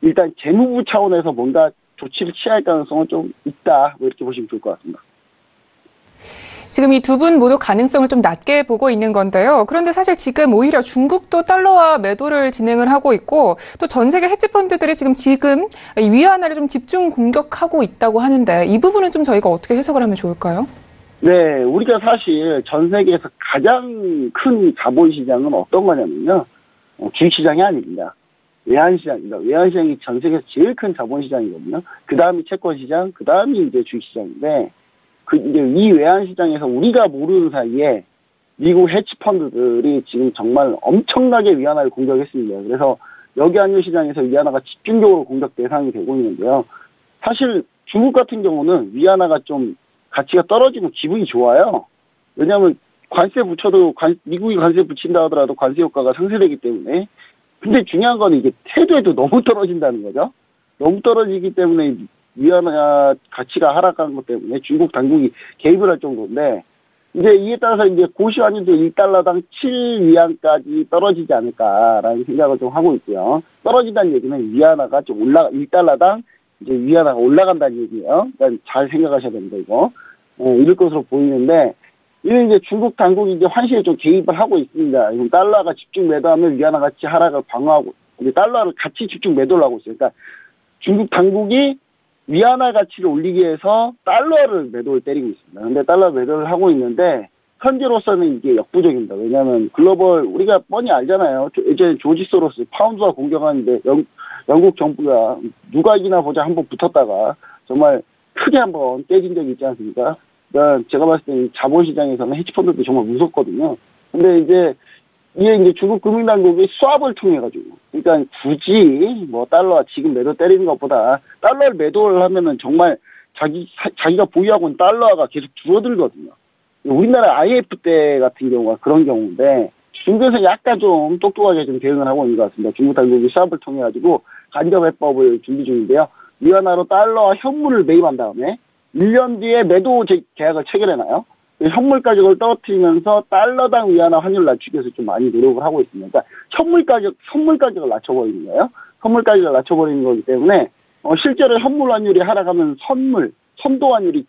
일단 재무부 차원에서 뭔가 조치를 취할 가능성은 좀 있다, 뭐 이렇게 보시면 좋을 것 같습니다. 지금 이 두 분 모두 가능성을 좀 낮게 보고 있는 건데요. 그런데 사실 지금 오히려 중국도 달러화 매도를 진행을 하고 있고 또 전 세계 헤지펀드들이 지금 이 위안화를 좀 집중 공격하고 있다고 하는데 이 부분은 좀 저희가 어떻게 해석을 하면 좋을까요? 네, 우리가 사실 전 세계에서 가장 큰 자본시장은 어떤 거냐면요. 주식시장이 아닙니다. 외환시장입니다. 외환시장이 전 세계에서 제일 큰 자본시장이거든요. 그 다음이 채권시장, 그 다음이 이제 주식시장인데 이제 이 외환시장에서 우리가 모르는 사이에 미국 헤지펀드들이 지금 정말 엄청나게 위안화를 공격했습니다. 그래서 여기 한류 시장에서 위안화가 집중적으로 공격 대상이 되고 있는데요. 사실 중국 같은 경우는 위안화가 좀 가치가 떨어지면 기분이 좋아요. 왜냐하면 관세 붙여도 미국이 관세 붙인다 하더라도 관세 효과가 상쇄되기 때문에. 근데 중요한 건 이게 태도에도 너무 떨어진다는 거죠. 너무 떨어지기 때문에 위안화 가치가 하락하는 것 때문에 중국 당국이 개입을 할 정도인데 이제 이에 따라서 이제 고시환율도 1달러당 7위안까지 떨어지지 않을까라는 생각을 좀 하고 있고요. 떨어진다는 얘기는 위안화가 좀 1달러당 이제 위안화가 올라간다는 얘기예요. 그러니까 잘 생각하셔야 됩니다, 이거. 이럴 것으로 보이는데 이는 이제 중국 당국이 이제 환시에 좀 개입을 하고 있습니다. 달러가 집중 매도하면 위안화 가치 하락을 방어하고 이제 달러를 같이 집중 매도를 하고 있어요. 그러니까 중국 당국이 위안화 가치를 올리기 위해서 달러를 매도를 때리고 있습니다. 근데 달러 매도를 하고 있는데 현재로서는 이게 역부족입니다. 왜냐하면 글로벌 우리가 뻔히 알잖아요. 예전에 조지 소로스 파운드화 공격하는데 영국 정부가 누가 이기나 보자 한번 붙었다가 정말 크게 한번 깨진 적이 있지 않습니까? 그러니까 제가 봤을 때 자본시장에서는 헤지펀드도 정말 무섭거든요. 근데 이제 중국 금융당국이 수합을 통해가지고, 그러니까 굳이 뭐 달러 지금 매도 때리는 것보다 달러를 매도를 하면은 정말 자기가 보유하고 있는 달러가 계속 줄어들거든요. 우리나라 IMF 때 같은 경우가 그런 경우인데 중국에서 약간 좀 똑똑하게 좀 대응을 하고 있는 것 같습니다. 중국 당국이 수합을 통해가지고 간접해법을 준비 중인데요. 위안화로 달러와 현물을 매입한 다음에 1년 뒤에 매도 계약을 체결해놔요. 현물 가격을 떨어뜨리면서 달러당 위안화 환율을 낮추기 위해서 좀 많이 노력을 하고 있습니다. 그러니까 선물 가격을 낮춰버리는 거예요. 선물 가격을 낮춰버리는 거기 때문에 실제로 현물 환율이 하락하면 선도 환율이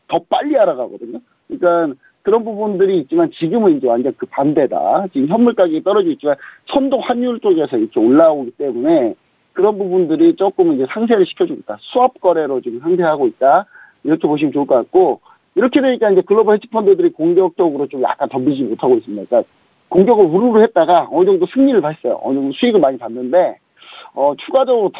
더 빨리 하락하거든요. 그러니까 그런 부분들이 있지만 지금은 이제 완전 그 반대다. 지금 현물 가격이 떨어지고 있지만 선도 환율 쪽에서 이렇게 올라오기 때문에 그런 부분들이 조금 이제 상쇄를 시켜주고 있다. 수합 거래로 지금 상쇄하고 있다. 이렇게 보시면 좋을 것 같고, 이렇게 되니까 이제 글로벌 헤지펀드들이 공격적으로 좀 약간 덤비지 못하고 있습니다. 그러니까 공격을 우르르 했다가 어느 정도 승리를 봤어요. 어느 정도 수익을 많이 봤는데, 추가적으로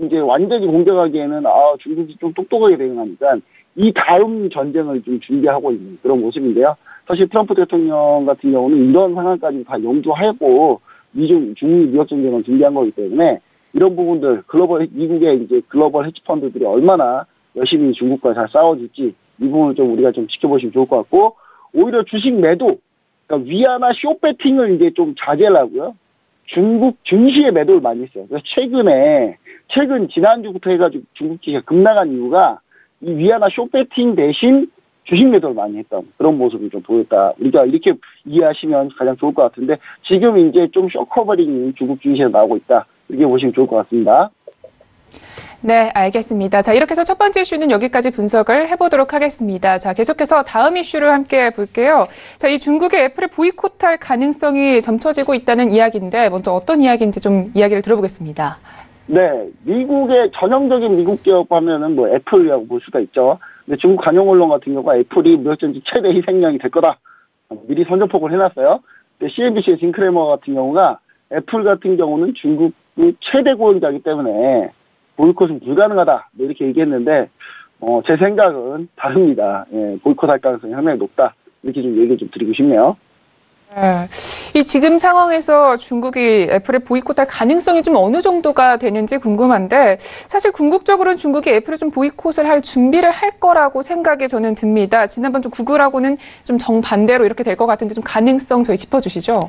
이제 완전히 공격하기에는, 중국이 좀 똑똑하게 대응하니까 이 다음 전쟁을 좀 준비하고 있는 그런 모습인데요. 사실 트럼프 대통령 같은 경우는 이런 상황까지 다 염두하고 중미 무역 전쟁을 준비한 거기 때문에 이런 부분들 미국의 이제 글로벌 헤지펀드들이 얼마나 열심히 중국과 잘 싸워줄지 이 부분을 좀 우리가 좀 지켜보시면 좋을 것 같고, 오히려 주식 매도, 그러니까 위안화 쇼배팅을 이제 좀 자제를 하고요. 중국 증시에 매도를 많이 했어요. 그래서 최근에 최근 지난주부터 해가지고 중국 주식이 급락한 이유가 이 위안화 숏배팅 대신 주식 매도를 많이 했던 그런 모습을 좀 보였다. 우리가 이렇게 이해하시면 가장 좋을 것 같은데 지금 이제 좀 쇼커버링이 중국 주식에서 나오고 있다. 이렇게 보시면 좋을 것 같습니다. 네, 알겠습니다. 자, 이렇게 해서 첫 번째 이슈는 여기까지 분석을 해보도록 하겠습니다. 자, 계속해서 다음 이슈를 함께 볼게요. 자, 이 중국의 애플을 보이콧할 가능성이 점쳐지고 있다는 이야기인데 먼저 어떤 이야기인지 좀 이야기를 들어보겠습니다. 네, 미국의 전형적인 미국 기업 하면은 뭐 애플이라고 볼 수가 있죠. 근데 중국 관영 언론 같은 경우가 애플이 무역전지 최대 희생양이 될 거다. 미리 선전포고를 해놨어요. 근데 CNBC의 진 크레머 같은 경우가 애플 같은 경우는 중국의 최대 고용자이기 때문에 보이콧은 불가능하다. 뭐 이렇게 얘기했는데 제 생각은 다릅니다. 예, 보이콧할 가능성이 상당히 높다. 이렇게 좀 얘기 좀 드리고 싶네요. 네. 이 지금 상황에서 중국이 애플을 보이콧할 가능성이 좀 어느 정도가 되는지 궁금한데 사실 궁극적으로는 중국이 애플을 좀 보이콧을 할 준비를 할 거라고 생각이 저는 듭니다. 지난번 좀 구글하고는 좀 정반대로 이렇게 될 것 같은데 좀 가능성 저희 짚어주시죠.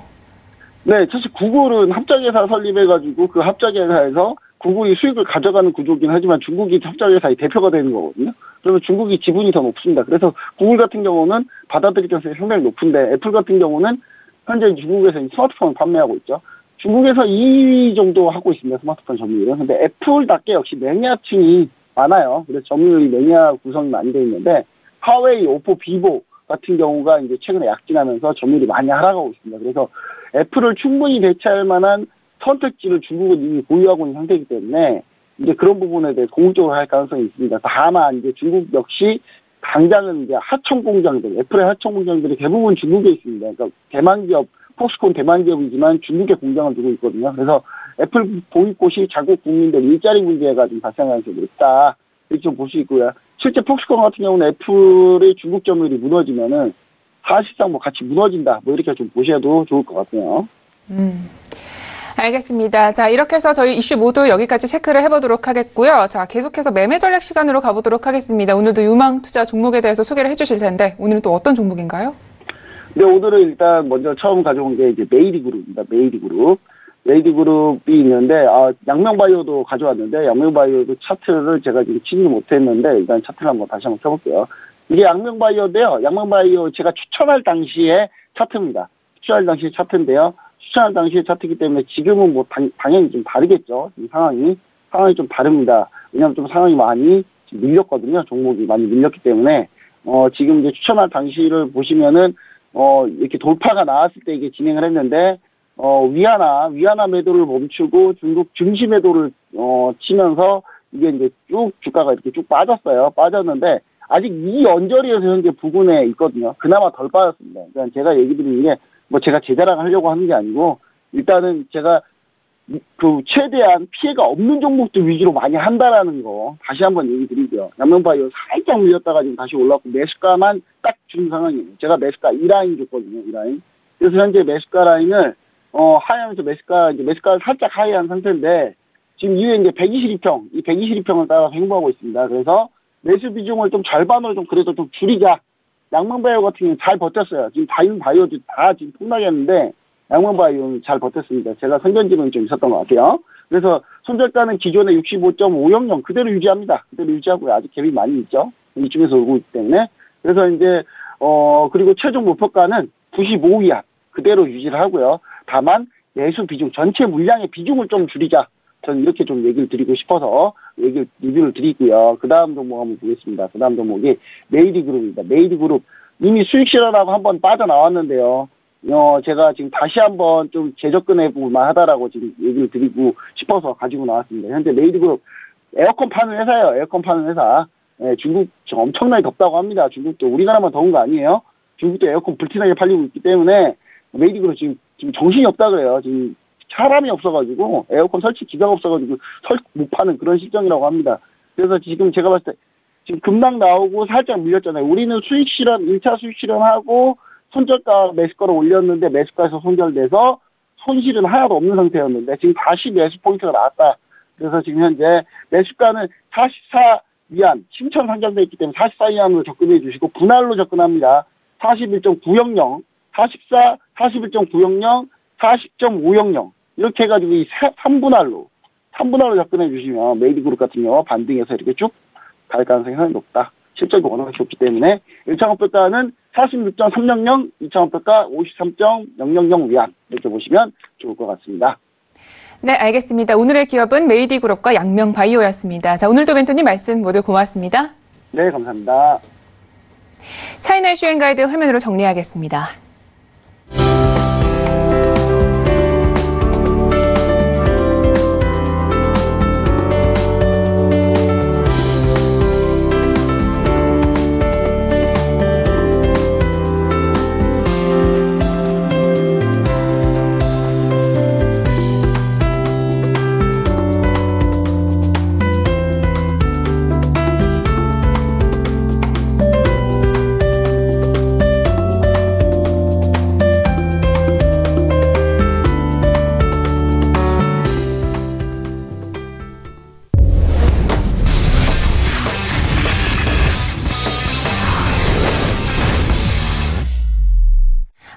네, 사실 구글은 합작회사 설립해가지고 그 합작회사에서 구글이 수익을 가져가는 구조긴 하지만 중국이 합작회사의 대표가 되는 거거든요. 그러면 중국이 지분이 더 높습니다. 그래서 구글 같은 경우는 받아들일 가능성이 상당히 높은데 애플 같은 경우는 현재 중국에서 스마트폰을 판매하고 있죠. 중국에서 2위 정도 하고 있습니다. 스마트폰 점유율은. 근데 애플답게 역시 매니아층이 많아요. 그래서 점유율이 매니아 구성이 많이 되어 있는데 화웨이, 오포, 비보 같은 경우가 이제 최근에 약진하면서 점유율이 많이 하락하고 있습니다. 그래서 애플을 충분히 대체할 만한 선택지를 중국은 이미 보유하고 있는 상태이기 때문에 이제 그런 부분에 대해서 공격적으로 할 가능성이 있습니다. 다만 이제 중국 역시 당장은 이제 하청 공장들, 애플의 하청 공장들이 대부분 중국에 있습니다. 그러니까 대만 기업, 폭스콘 대만 기업이지만 중국에 공장을 두고 있거든요. 그래서 애플 보이콧이 자국 국민들 일자리 문제가 좀 발생할 가능성이 있다. 이렇게 좀 볼 수 있고요. 실제 폭스콘 같은 경우는 애플의 중국 점유율이 무너지면은 사실상 뭐 같이 무너진다. 뭐 이렇게 좀 보셔도 좋을 것 같아요. 알겠습니다. 자, 이렇게 해서 저희 이슈 모두 여기까지 체크를 해보도록 하겠고요. 자, 계속해서 매매 전략 시간으로 가보도록 하겠습니다. 오늘도 유망 투자 종목에 대해서 소개를 해주실 텐데 오늘은 또 어떤 종목인가요? 네, 오늘은 일단 먼저 처음 가져온 게 이제 메이리그룹입니다. 메이리그룹. 메이리그룹이 있는데 양명바이오도 가져왔는데 양명바이오도 차트를 제가 지금 치지 못했는데 일단 차트를 한번 다시 한번 펴볼게요. 이게 양명바이오인데요. 양명바이오 제가 추천할 당시의 차트입니다. 추천할 당시의 차트인데요. 추천할 당시의 차트이기 때문에 지금은 뭐 당연히 좀 다르겠죠. 상황이 좀 다릅니다. 왜냐하면 좀 상황이 많이 밀렸거든요. 종목이 많이 밀렸기 때문에 지금 이제 추천할 당시를 보시면은 이렇게 돌파가 나왔을 때 이게 진행을 했는데 위안화 매도를 멈추고 중국 증시 매도를 치면서 이게 이제 쭉 주가가 이렇게 쭉 빠졌는데 아직 이 언저리에서 현재 부근에 있거든요. 그나마 덜 빠졌습니다. 그러니까 제가 얘기 드리는 게 뭐 제가 제 자랑하려고 하는 게 아니고 일단은 제가 그 최대한 피해가 없는 종목들 위주로 많이 한다라는 거 다시 한번 얘기 드리고요. 양명바이오 살짝 밀렸다가 지금 다시 올라왔고 매수가만 딱 준 상황이에요. 제가 매수가 2라인 줬거든요. 2라인. 그래서 현재 매수가 라인을 하향해서 매수가를 살짝 하향한 상태인데 지금 이후에 이제 122평, 이 122평을 따라서 행보하고 있습니다. 그래서 매수 비중을 좀 절반으로 좀 그래도 좀 줄이자. 양명바이오 같은 경우는 잘 버텼어요. 지금 다른 바이오도 다 지금 폭락했는데 양명바이오는 잘 버텼습니다. 제가 선전지명이 좀 있었던 것 같아요. 그래서 손절가는 기존의 65.500 그대로 유지합니다. 그대로 유지하고요. 아직 갭이 많이 있죠. 이쯤에서 오고 있기 때문에. 그래서 이제 그리고 최종 목표가는 95위안 그대로 유지를 하고요. 다만 매수 비중, 전체 물량의 비중을 좀 줄이자. 저는 이렇게 좀 얘기를 드리고 싶어서 리뷰를 드리고요. 그 다음 종목 한번 보겠습니다. 그 다음 종목이 메이리그룹입니다. 메이리그룹 이미 수익 실현하고 한번 빠져나왔는데요. 제가 지금 다시 한번 좀 재접근해 볼만 하다라고 지금 얘기를 드리고 싶어서 가지고 나왔습니다. 현재 메이리그룹 에어컨 파는 회사예요. 에어컨 파는 회사. 네, 중국 엄청나게 덥다고 합니다. 중국도 우리나라만 더운 거 아니에요. 중국도 에어컨 불티나게 팔리고 있기 때문에 메이리그룹 지금 정신이 없다 그래요. 지금 사람이 없어가지고 에어컨 설치 기가가 없어가지고 못 파는 그런 실정이라고 합니다. 그래서 지금 제가 봤을 때 지금 급락 나오고 살짝 밀렸잖아요. 우리는 수익 실현 1차 수익 실현하고 손절가 매수가를 올렸는데 매수가에서 손절돼서 손실은 하나도 없는 상태였는데 지금 다시 매수 포인트가 나왔다. 그래서 지금 현재 매수가는 44위안 신천 상장돼 있기 때문에 44위안으로 접근해 주시고 분할로 접근합니다. 41.900, 44, 41.900, 40.500 이렇게 해가지고 이 3분할로 3분할로 접근해 주시면 메이드그룹 같은 경우 반등해서 이렇게 쭉 갈 가능성이 상당히 높다. 실적이 워낙 좋기 때문에 1차 목표가는 46.300, 2차 목표가 53.000 위안 이렇게 보시면 좋을 것 같습니다. 네, 알겠습니다. 오늘의 기업은 메이디그룹과 양명바이오였습니다. 자, 오늘도 멘토님 말씀 모두 고맙습니다. 네, 감사합니다. 차이나 이슈 앤 가이드 화면으로 정리하겠습니다.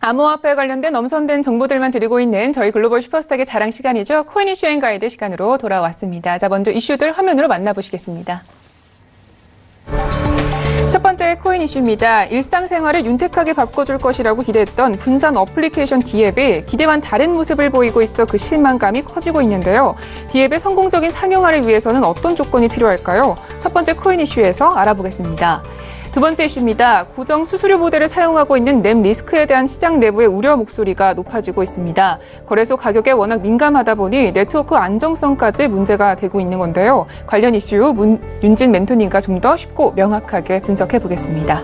암호화폐 관련된 엄선된 정보들만 드리고 있는 저희 글로벌 슈퍼스탁의 자랑 시간이죠. 코인 이슈 앤 가이드 시간으로 돌아왔습니다. 자, 먼저 이슈들 화면으로 만나보시겠습니다. 첫 번째 코인 이슈입니다. 일상생활을 윤택하게 바꿔줄 것이라고 기대했던 분산 어플리케이션 D앱이 기대와는 다른 모습을 보이고 있어 그 실망감이 커지고 있는데요. D앱의 성공적인 상용화를 위해서는 어떤 조건이 필요할까요? 첫 번째 코인 이슈에서 알아보겠습니다. 두 번째 이슈입니다. 고정 수수료 모델을 사용하고 있는 램 리스크에 대한 시장 내부의 우려 목소리가 높아지고 있습니다. 거래소 가격에 워낙 민감하다 보니 네트워크 안정성까지 문제가 되고 있는 건데요. 관련 이슈 윤진 멘토님과 좀 더 쉽고 명확하게 분석해 보겠습니다.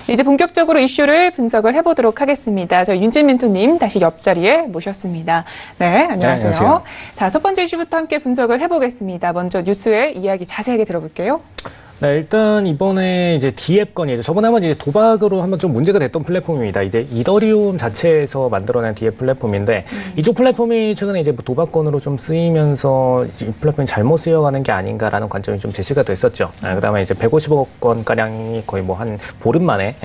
이제 본격적으로 이슈를 분석을 해보도록 하겠습니다. 저희 윤진 멘토님 다시 옆자리에 모셨습니다. 네, 안녕하세요. 네, 안녕하세요. 자, 첫 번째 이슈부터 함께 분석을 해보겠습니다. 먼저 뉴스의 이야기 자세하게 들어볼게요. 네, 일단 이번에 이제 D앱 건이 저번에 한번 이제 도박으로 한번 좀 문제가 됐던 플랫폼입니다. 이제 이더리움 자체에서 만들어낸 D앱 플랫폼인데 이쪽 플랫폼이 최근에 이제 도박건으로 좀 쓰이면서 이 플랫폼이 잘못 쓰여가는 게 아닌가라는 관점이 좀 제시가 됐었죠. 그다음에 이제 150억 건 가량이 거의 뭐 한 보름 만에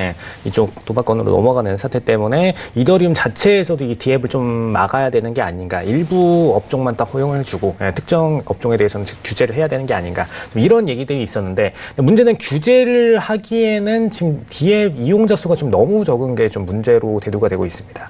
이쪽 도박건으로 넘어가는 사태 때문에 이더리움 자체에서도 이 D앱을 좀 막아야 되는 게 아닌가. 일부 업종만 딱 허용을 해주고 특정 업종에 대해서는 규제를 해야 되는 게 아닌가. 이런 얘기들이 있었는데. 문제는 규제를 하기에는 지금 D앱 이용자 수가 좀 너무 적은 게 좀 문제로 대두가 되고 있습니다.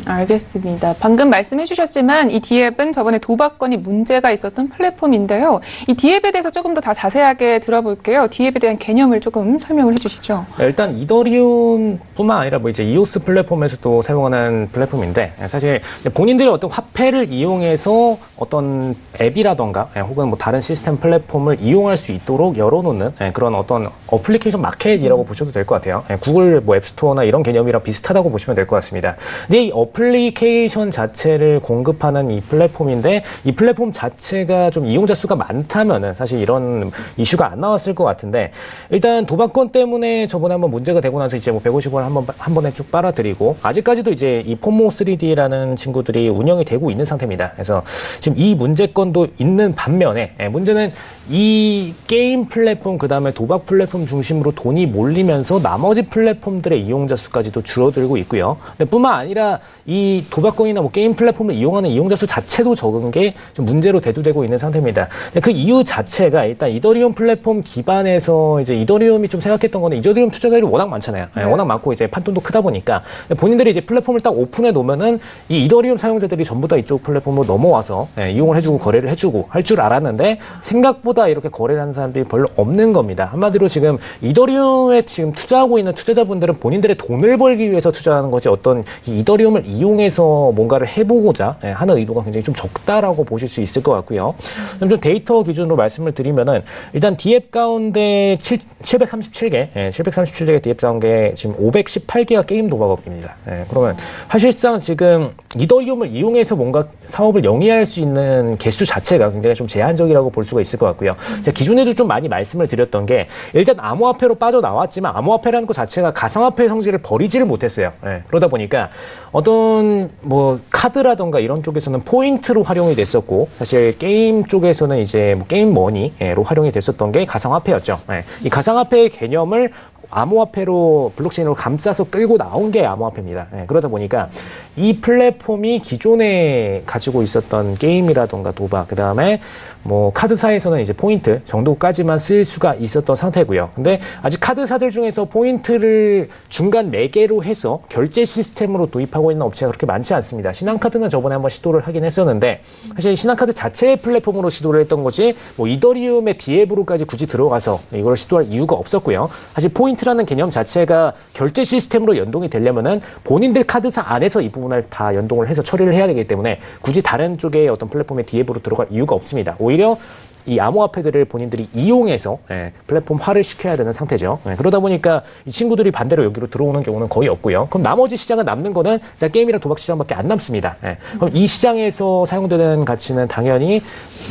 알겠습니다. 방금 말씀해 주셨지만 이 D앱은 저번에 도박건이 문제가 있었던 플랫폼인데요. 이 D앱에 대해서 조금 더 자세하게 들어볼게요. D앱에 대한 개념을 조금 설명을 해주시죠. 일단 이더리움뿐만 아니라 뭐 이제 이오스 플랫폼에서도 사용하는 플랫폼인데 사실 본인들이 어떤 화폐를 이용해서 어떤 앱이라던가 혹은 뭐 다른 시스템 플랫폼을 이용할 수 있도록 열어놓는 그런 어떤 어플리케이션 마켓이라고 보셔도 될 것 같아요. 구글 뭐 앱스토어나 이런 개념이랑 비슷하다고 보시면 될 것 같습니다. 근데 이 어플리케이션 자체를 공급하는 이 플랫폼인데 이 플랫폼 자체가 좀 이용자 수가 많다면은 사실 이런 이슈가 안 나왔을 것 같은데 일단 도박건 때문에 저번에 한번 문제가 되고 나서 이제 뭐 150원 한 번에 쭉 빨아들이고 아직까지도 이제 이 포모 3D라는 친구들이 운영이 되고 있는 상태입니다. 그래서 지금 이 문제건도 있는 반면에 문제는 이 게임 플랫폼 그다음에 도박 플랫폼 중심으로 돈이 몰리면서 나머지 플랫폼들의 이용자 수까지도 줄어들고 있고요. 근데 뿐만 아니라 이 도박건이나 뭐 게임 플랫폼을 이용하는 이용자 수 자체도 적은 게 좀 문제로 대두되고 있는 상태입니다. 근데 그 이유 자체가 일단 이더리움 플랫폼 기반에서 이제 이더리움이 좀 생각했던 거는 이더리움 투자자들이 워낙 많잖아요. 워낙 많고 이제 판돈도 크다 보니까 본인들이 이제 플랫폼을 딱 오픈해 놓으면은 이 이더리움 사용자들이 전부 다 이쪽 플랫폼으로 넘어와서 이용을 해주고 거래를 해주고 할 줄 알았는데 생각보다 이렇게 거래를 하는 사람들이 별로 없는 겁니다. 한마디로 지금 이더리움에 지금 투자하고 있는 투자자분들은 본인들의 돈을 벌기 위해서 투자하는 거지 어떤 이 이더리움을 이용해서 뭔가를 해보고자 하는 의도가 굉장히 좀 적다라고 보실 수 있을 것 같고요. 좀 데이터 기준으로 말씀을 드리면은 일단 D앱 가운데 737개 D앱 가운데 지금 518개가 게임 도박업입니다. 그러면 사실상 지금 이더리움을 이용해서 뭔가 사업을 영위할 수 있는 개수 자체가 굉장히 좀 제한적이라고 볼 수가 있을 것 같고요. 제가 기존에도 좀 많이 말씀을 드렸던 게 일단 암호화폐로 빠져나왔지만 암호화폐라는 것 자체가 가상화폐의 성질을 버리지를 못했어요. 그러다 보니까 어떤 뭐 카드라던가 이런 쪽에서는 포인트로 활용이 됐었고 사실 게임 쪽에서는 이제 뭐 게임 머니로 활용이 됐었던 게 가상화폐였죠. 이 가상화폐의 개념을 암호화폐로 블록체인으로 감싸서 끌고 나온 게 암호화폐입니다. 그러다 보니까 이 플랫폼이 기존에 가지고 있었던 게임이라던가 도박, 그 다음에 뭐 카드사에서는 이제 포인트 정도까지만 쓸 수가 있었던 상태고요. 근데 아직 카드사들 중에서 포인트를 중간 매개로 해서 결제 시스템으로 도입하고 있는 업체가 그렇게 많지 않습니다. 신한카드는 저번에 한번 시도를 하긴 했었는데 사실 신한카드 자체의 플랫폼으로 시도를 했던 거지 뭐 이더리움의 디앱으로까지 굳이 들어가서 이걸 시도할 이유가 없었고요. 사실 포인트라는 개념 자체가 결제 시스템으로 연동이 되려면은 본인들 카드사 안에서 이 부분을 다 연동을 해서 처리를 해야 되기 때문에 굳이 다른 쪽의 어떤 플랫폼의 디앱으로 들어갈 이유가 없습니다. 오히려 이 암호화폐들을 본인들이 이용해서 플랫폼화를 시켜야 되는 상태죠. 그러다 보니까 이 친구들이 반대로 여기로 들어오는 경우는 거의 없고요. 그럼 나머지 시장은 남는 거는 일단 게임이랑 도박 시장밖에 안 남습니다. 그럼 이 시장에서 사용되는 가치는 당연히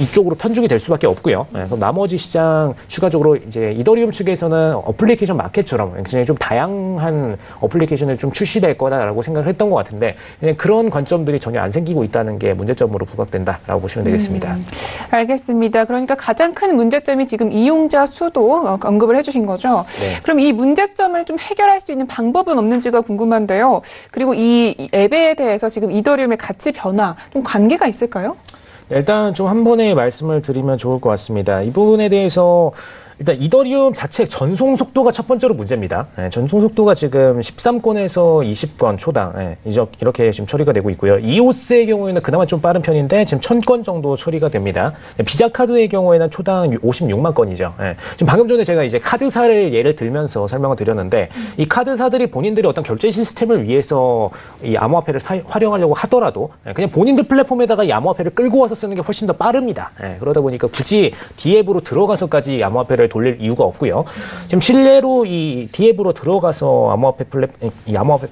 이쪽으로 편중이 될 수밖에 없고요. 그럼 나머지 시장 추가적으로 이제 이더리움 측에서는 어플리케이션 마켓처럼 굉장히 좀 다양한 어플리케이션을 좀 출시될 거다라고 생각을 했던 것 같은데 그런 관점들이 전혀 안 생기고 있다는 게 문제점으로 부각된다라고 보시면 되겠습니다. 알겠습니다. 그러니까 가장 큰 문제점이 지금 이용자 수도 언급을 해주신 거죠. 네. 그럼 이 문제점을 좀 해결할 수 있는 방법은 없는지가 궁금한데요. 그리고 이 앱에 대해서 지금 이더리움의 가치 변화, 좀 관계가 있을까요? 일단 좀 한 번에 말씀을 드리면 좋을 것 같습니다. 이 부분에 대해서 일단 이더리움 자체 전송 속도가 첫 번째로 문제입니다. 전송 속도가 지금 13건에서 20건 초당 이렇게 지금 처리가 되고 있고요. 이오스의 경우에는 그나마 좀 빠른 편인데 지금 1000건 정도 처리가 됩니다. 비자카드의 경우에는 초당 56만 건이죠. 지금 방금 전에 제가 이제 카드사를 예를 들면서 설명을 드렸는데 이 카드사들이 본인들이 어떤 결제 시스템을 위해서 이 암호화폐를 활용하려고 하더라도 그냥 본인들 플랫폼에다가 이 암호화폐를 끌고 와서 쓰는 게 훨씬 더 빠릅니다. 그러다 보니까 굳이 디앱으로 들어가서까지 암호화폐를 돌릴 이유가 없고요. 지금 실내로 이 디앱으로 들어가서 암호화폐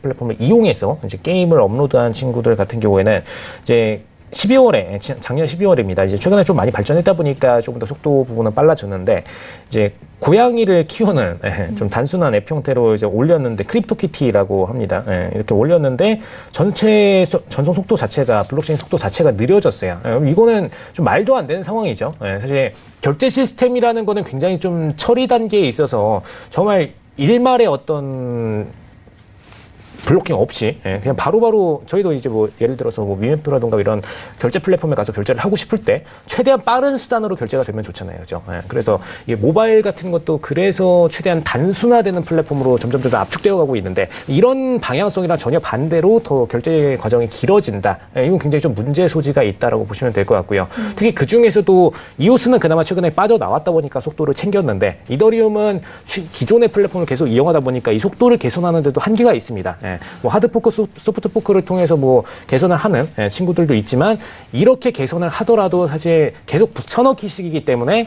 플랫폼을 이용해서 이제 게임을 업로드한 친구들 같은 경우에는 이제 12월에 작년 12월입니다. 이제 최근에 좀 많이 발전했다 보니까 조금 더 속도 부분은 빨라졌는데 이제 고양이를 키우는 좀 단순한 앱 형태로 이제 올렸는데 크립토키티라고 합니다. 이렇게 올렸는데 전체 전송 속도 자체가 블록체인 속도 자체가 느려졌어요. 이거는 좀 말도 안 되는 상황이죠. 사실 결제 시스템이라는 거는 굉장히 좀 처리 단계에 있어서 정말 일말의 어떤 블로킹 없이 그냥 바로바로 저희도 이제 뭐 예를 들어서 뭐 위메표라든가 이런 결제 플랫폼에 가서 결제를 하고 싶을 때 최대한 빠른 수단으로 결제가 되면 좋잖아요. 그죠? 그래서 이게 모바일 같은 것도 그래서 최대한 단순화되는 플랫폼으로 점점 압축되어 가고 있는데 이런 방향성이랑 전혀 반대로 더 결제 과정이 길어진다. 이건 굉장히 좀 문제 소지가 있다라고 보시면 될 것 같고요. 특히 그 중에서도 이오스는 그나마 최근에 빠져나왔다 보니까 속도를 챙겼는데 이더리움은 기존의 플랫폼을 계속 이용하다 보니까 이 속도를 개선하는 데도 한계가 있습니다. 뭐 하드포크, 소프트포크를 통해서 뭐 개선을 하는 친구들도 있지만 이렇게 개선을 하더라도 사실 계속 붙여넣기식이기 때문에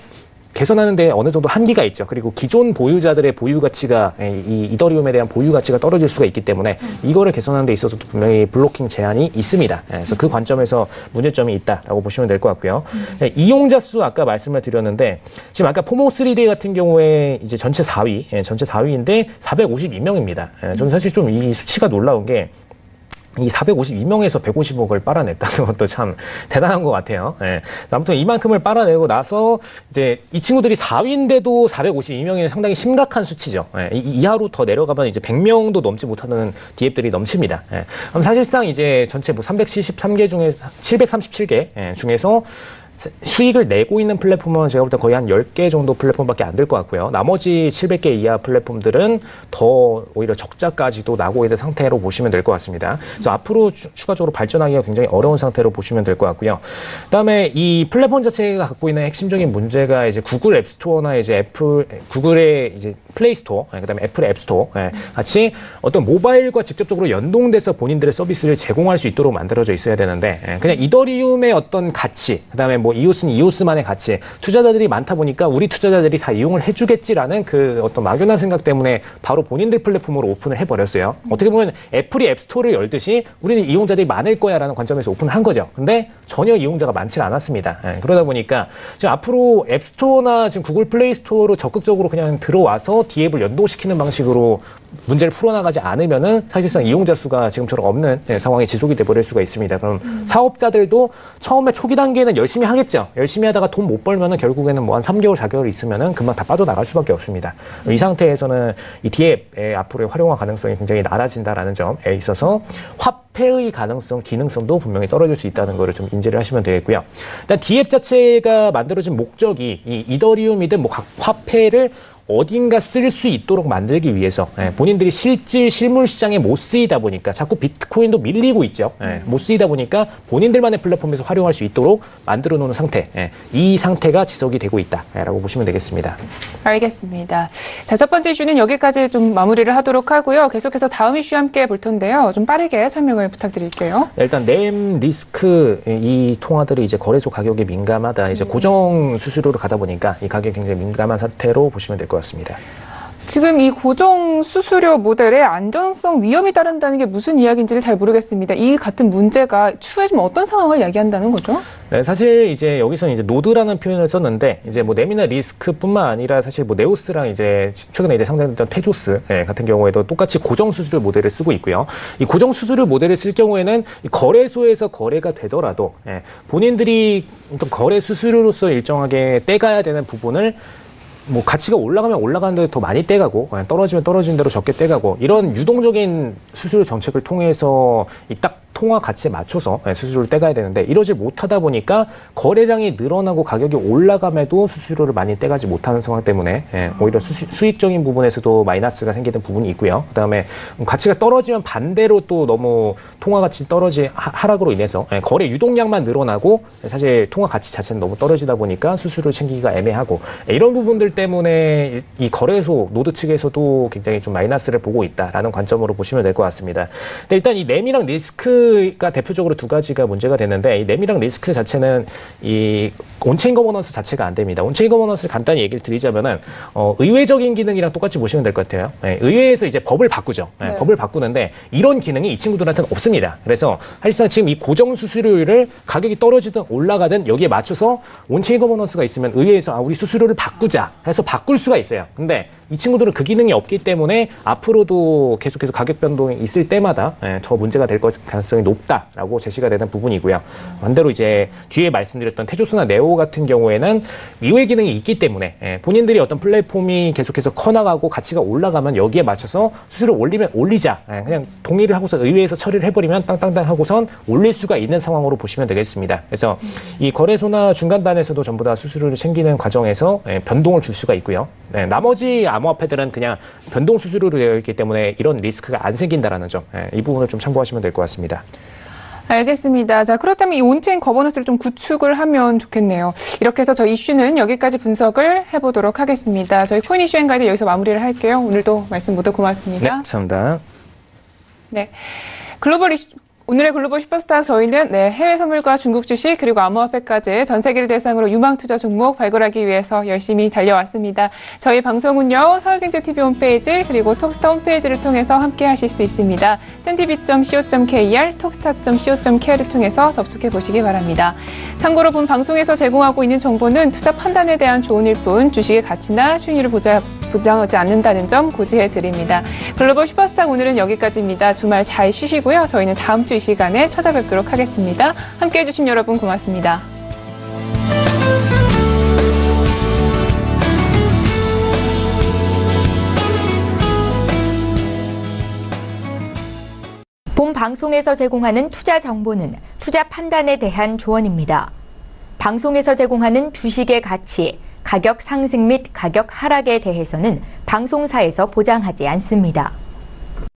개선하는데 어느 정도 한계가 있죠. 그리고 기존 보유자들의 보유 가치가 이 이더리움에 대한 보유 가치가 떨어질 수가 있기 때문에 이거를 개선하는 데 있어서도 분명히 블로킹 제한이 있습니다. 그래서 그 관점에서 문제점이 있다라고 보시면 될 것 같고요. 이용자 수 아까 말씀을 드렸는데 지금 아까 포모3D 같은 경우에 이제 전체 4위인데 452명입니다. 저는 사실 좀 이 수치가 놀라운 게 이 452명에서 150억을 빨아냈다는 것도 참 대단한 것 같아요. 아무튼 이만큼을 빨아내고 나서 이제 이 친구들이 4위인데도 452명이면 상당히 심각한 수치죠. 이하로 더 내려가면 이제 100명도 넘지 못하는 디앱들이 넘칩니다. 사실상 이제 전체 뭐 373개 중에 737개 중에서 수익을 내고 있는 플랫폼은 제가 볼 때 거의 한 10개 정도 플랫폼밖에 안 될 것 같고요. 나머지 700개 이하 플랫폼들은 더 오히려 적자까지도 나고 있는 상태로 보시면 될 것 같습니다. 그래서 앞으로 추가적으로 발전하기가 굉장히 어려운 상태로 보시면 될 것 같고요. 그다음에 이 플랫폼 자체가 갖고 있는 핵심적인 문제가 이제 구글 앱스토어나 이제 구글의 이제 플레이스토어, 그다음에 애플의 앱스토어 같이 어떤 모바일과 직접적으로 연동돼서 본인들의 서비스를 제공할 수 있도록 만들어져 있어야 되는데 그냥 이더리움의 어떤 가치, 그다음에 뭐 이오스는 이오스만의 가치, 투자자들이 많다 보니까 우리 투자자들이 다 이용을 해주겠지라는 그 어떤 막연한 생각 때문에 바로 본인들 플랫폼으로 오픈을 해버렸어요. 어떻게 보면 애플이 앱스토어를 열듯이 우리는 이용자들이 많을 거야라는 관점에서 오픈을 한 거죠. 근데 전혀 이용자가 많지 않았습니다. 그러다 보니까 지금 앞으로 앱스토어나 지금 구글 플레이스토어로 적극적으로 그냥 들어와서 디앱을 연동시키는 방식으로 문제를 풀어나가지 않으면은 사실상 이용자 수가 지금처럼 없는 상황이 지속이 돼버릴 수가 있습니다. 그럼 사업자들도 처음에 초기 단계는 열심히 하겠죠. 열심히 하다가 돈 못 벌면은 결국에는 뭐 한 3개월, 4개월 있으면은 금방 다 빠져나갈 수밖에 없습니다. 이 상태에서는 이 D앱의 앞으로의 활용화 가능성이 굉장히 낮아진다라는 점에 있어서 화폐의 가능성, 기능성도 분명히 떨어질 수 있다는 거를 좀 인지를 하시면 되겠고요. 일단 D앱 자체가 만들어진 목적이 이 이더리움이든 뭐 각 화폐를 어딘가 쓸 수 있도록 만들기 위해서 본인들이 실물 시장에 못 쓰이다 보니까 자꾸 비트코인도 밀리고 있죠. 못 쓰이다 보니까 본인들만의 플랫폼에서 활용할 수 있도록 만들어 놓는 상태, 이 상태가 지속이 되고 있다라고 보시면 되겠습니다. 알겠습니다. 자, 첫 번째 이슈는 여기까지 좀 마무리를 하도록 하고요. 계속해서 다음 이슈 함께 볼 텐데요. 좀 빠르게 설명을 부탁드릴게요. 일단 넴 리스크 이 통화들이 이제 거래소 가격에 민감하다. 이제 고정 수수료로 가다 보니까 이 가격이 굉장히 민감한 상태로 보시면 될 것 같습니다. 지금 이 고정 수수료 모델에 안전성 위험이 따른다는 게 무슨 이야기인지를 잘 모르겠습니다. 이 같은 문제가 추후에 좀 어떤 상황을 야기한다는 거죠? 네, 사실 이제 여기서는 이제 노드라는 표현을 썼는데 이제 뭐 넴이나 리스크뿐만 아니라 사실 뭐 네오스랑 이제 최근에 이제 상장됐던 테조스 같은 경우에도 똑같이 고정 수수료 모델을 쓰고 있고요. 이 고정 수수료 모델을 쓸 경우에는 이 거래소에서 거래가 되더라도 본인들이 어떤 거래 수수료로서 일정하게 떼가야 되는 부분을 뭐 가치가 올라가면 올라가는 대로 더 많이 떼가고 떨어지면 떨어지는 대로 적게 떼가고 이런 유동적인 수수료 정책을 통해서 이 딱 통화 가치에 맞춰서 수수료를 떼가야 되는데 이러지 못하다 보니까 거래량이 늘어나고 가격이 올라감에도 수수료를 많이 떼가지 못하는 상황 때문에 오히려 수익적인 부분에서도 마이너스가 생기는 부분이 있고요. 그다음에 가치가 떨어지면 반대로 또 너무 통화 가치 하락으로 인해서 거래 유동량만 늘어나고 사실 통화 가치 자체는 너무 떨어지다 보니까 수수료를 챙기기가 애매하고 이런 부분들 때문에 이 거래소 노드 측에서도 굉장히 좀 마이너스를 보고 있다라는 관점으로 보시면 될 것 같습니다. 근데 일단 이 넴이랑 리스크가 대표적으로 두 가지가 문제가 되는데 이 넴이랑 리스크 자체는 이 온체인 거버넌스 자체가 안 됩니다. 온체인 거버넌스를 간단히 얘기를 드리자면은 의회적인 기능이랑 똑같이 보시면 될 것 같아요. 의회에서 이제 법을 바꾸죠. 법을 바꾸는데 이런 기능이 이 친구들한테는 없습니다. 그래서 사실상 지금 이 고정 수수료율을 가격이 떨어지든 올라가든 여기에 맞춰서 온체인 거버넌스가 있으면 의회에서 우리 수수료를 바꾸자 해서 바꿀 수가 있어요. 근데 이 친구들은 그 기능이 없기 때문에 앞으로도 계속해서 가격 변동이 있을 때마다 더 문제가 될 가능성이 높다라고 제시가 되는 부분이고요. 반대로 이제 뒤에 말씀드렸던 테조스나 네오 같은 경우에는 의회 기능이 있기 때문에 본인들이 어떤 플랫폼이 계속해서 커나가고 가치가 올라가면 여기에 맞춰서 수수료를 올리면 올리자. 그냥 동의를 하고서 의회에서 처리를 해버리면 땅땅땅 하고선 올릴 수가 있는 상황으로 보시면 되겠습니다. 그래서 이 거래소나 중간단에서도 전부 다 수수료를 챙기는 과정에서 변동을 줄 수가 있고요. 나머지 암호화폐들은 그냥 변동 수수료로 되어 있기 때문에 이런 리스크가 안 생긴다라는 점, 이 부분을 좀 참고하시면 될 것 같습니다. 알겠습니다. 자, 그렇다면 이 온체인 거버넌스를 좀 구축을 하면 좋겠네요. 이렇게 해서 저희 이슈는 여기까지 분석을 해보도록 하겠습니다. 저희 코인 이슈 앤가이드 여기서 마무리를 할게요. 오늘도 말씀 모두 고맙습니다. 네, 감사합니다. 네, 글로벌 이슈. 오늘의 글로벌 슈퍼스타 저희는 해외 선물과 중국 주식 그리고 암호화폐까지 전 세계를 대상으로 유망 투자 종목 발굴하기 위해서 열심히 달려왔습니다. 저희 방송은요. 서울경제TV 홈페이지 그리고 톡스타 홈페이지를 통해서 함께 하실 수 있습니다. cntv.co.kr, 톡스타.co.kr을 통해서 접속해 보시기 바랍니다. 참고로 본 방송에서 제공하고 있는 정보는 투자 판단에 대한 조언일 뿐 주식의 가치나 수익률을 보장하지 않는다는 점 고지해 드립니다. 글로벌 슈퍼스타 오늘은 여기까지입니다. 주말 잘 쉬시고요. 저희는 다음 주 이 시간에 찾아뵙도록 하겠습니다. 함께해 주신 여러분 고맙습니다. 본 방송에서 제공하는 투자 정보는 투자 판단에 대한 조언입니다. 방송에서 제공하는 주식의 가치, 가격 상승 및 가격 하락에 대해서는 방송사에서 보장하지 않습니다.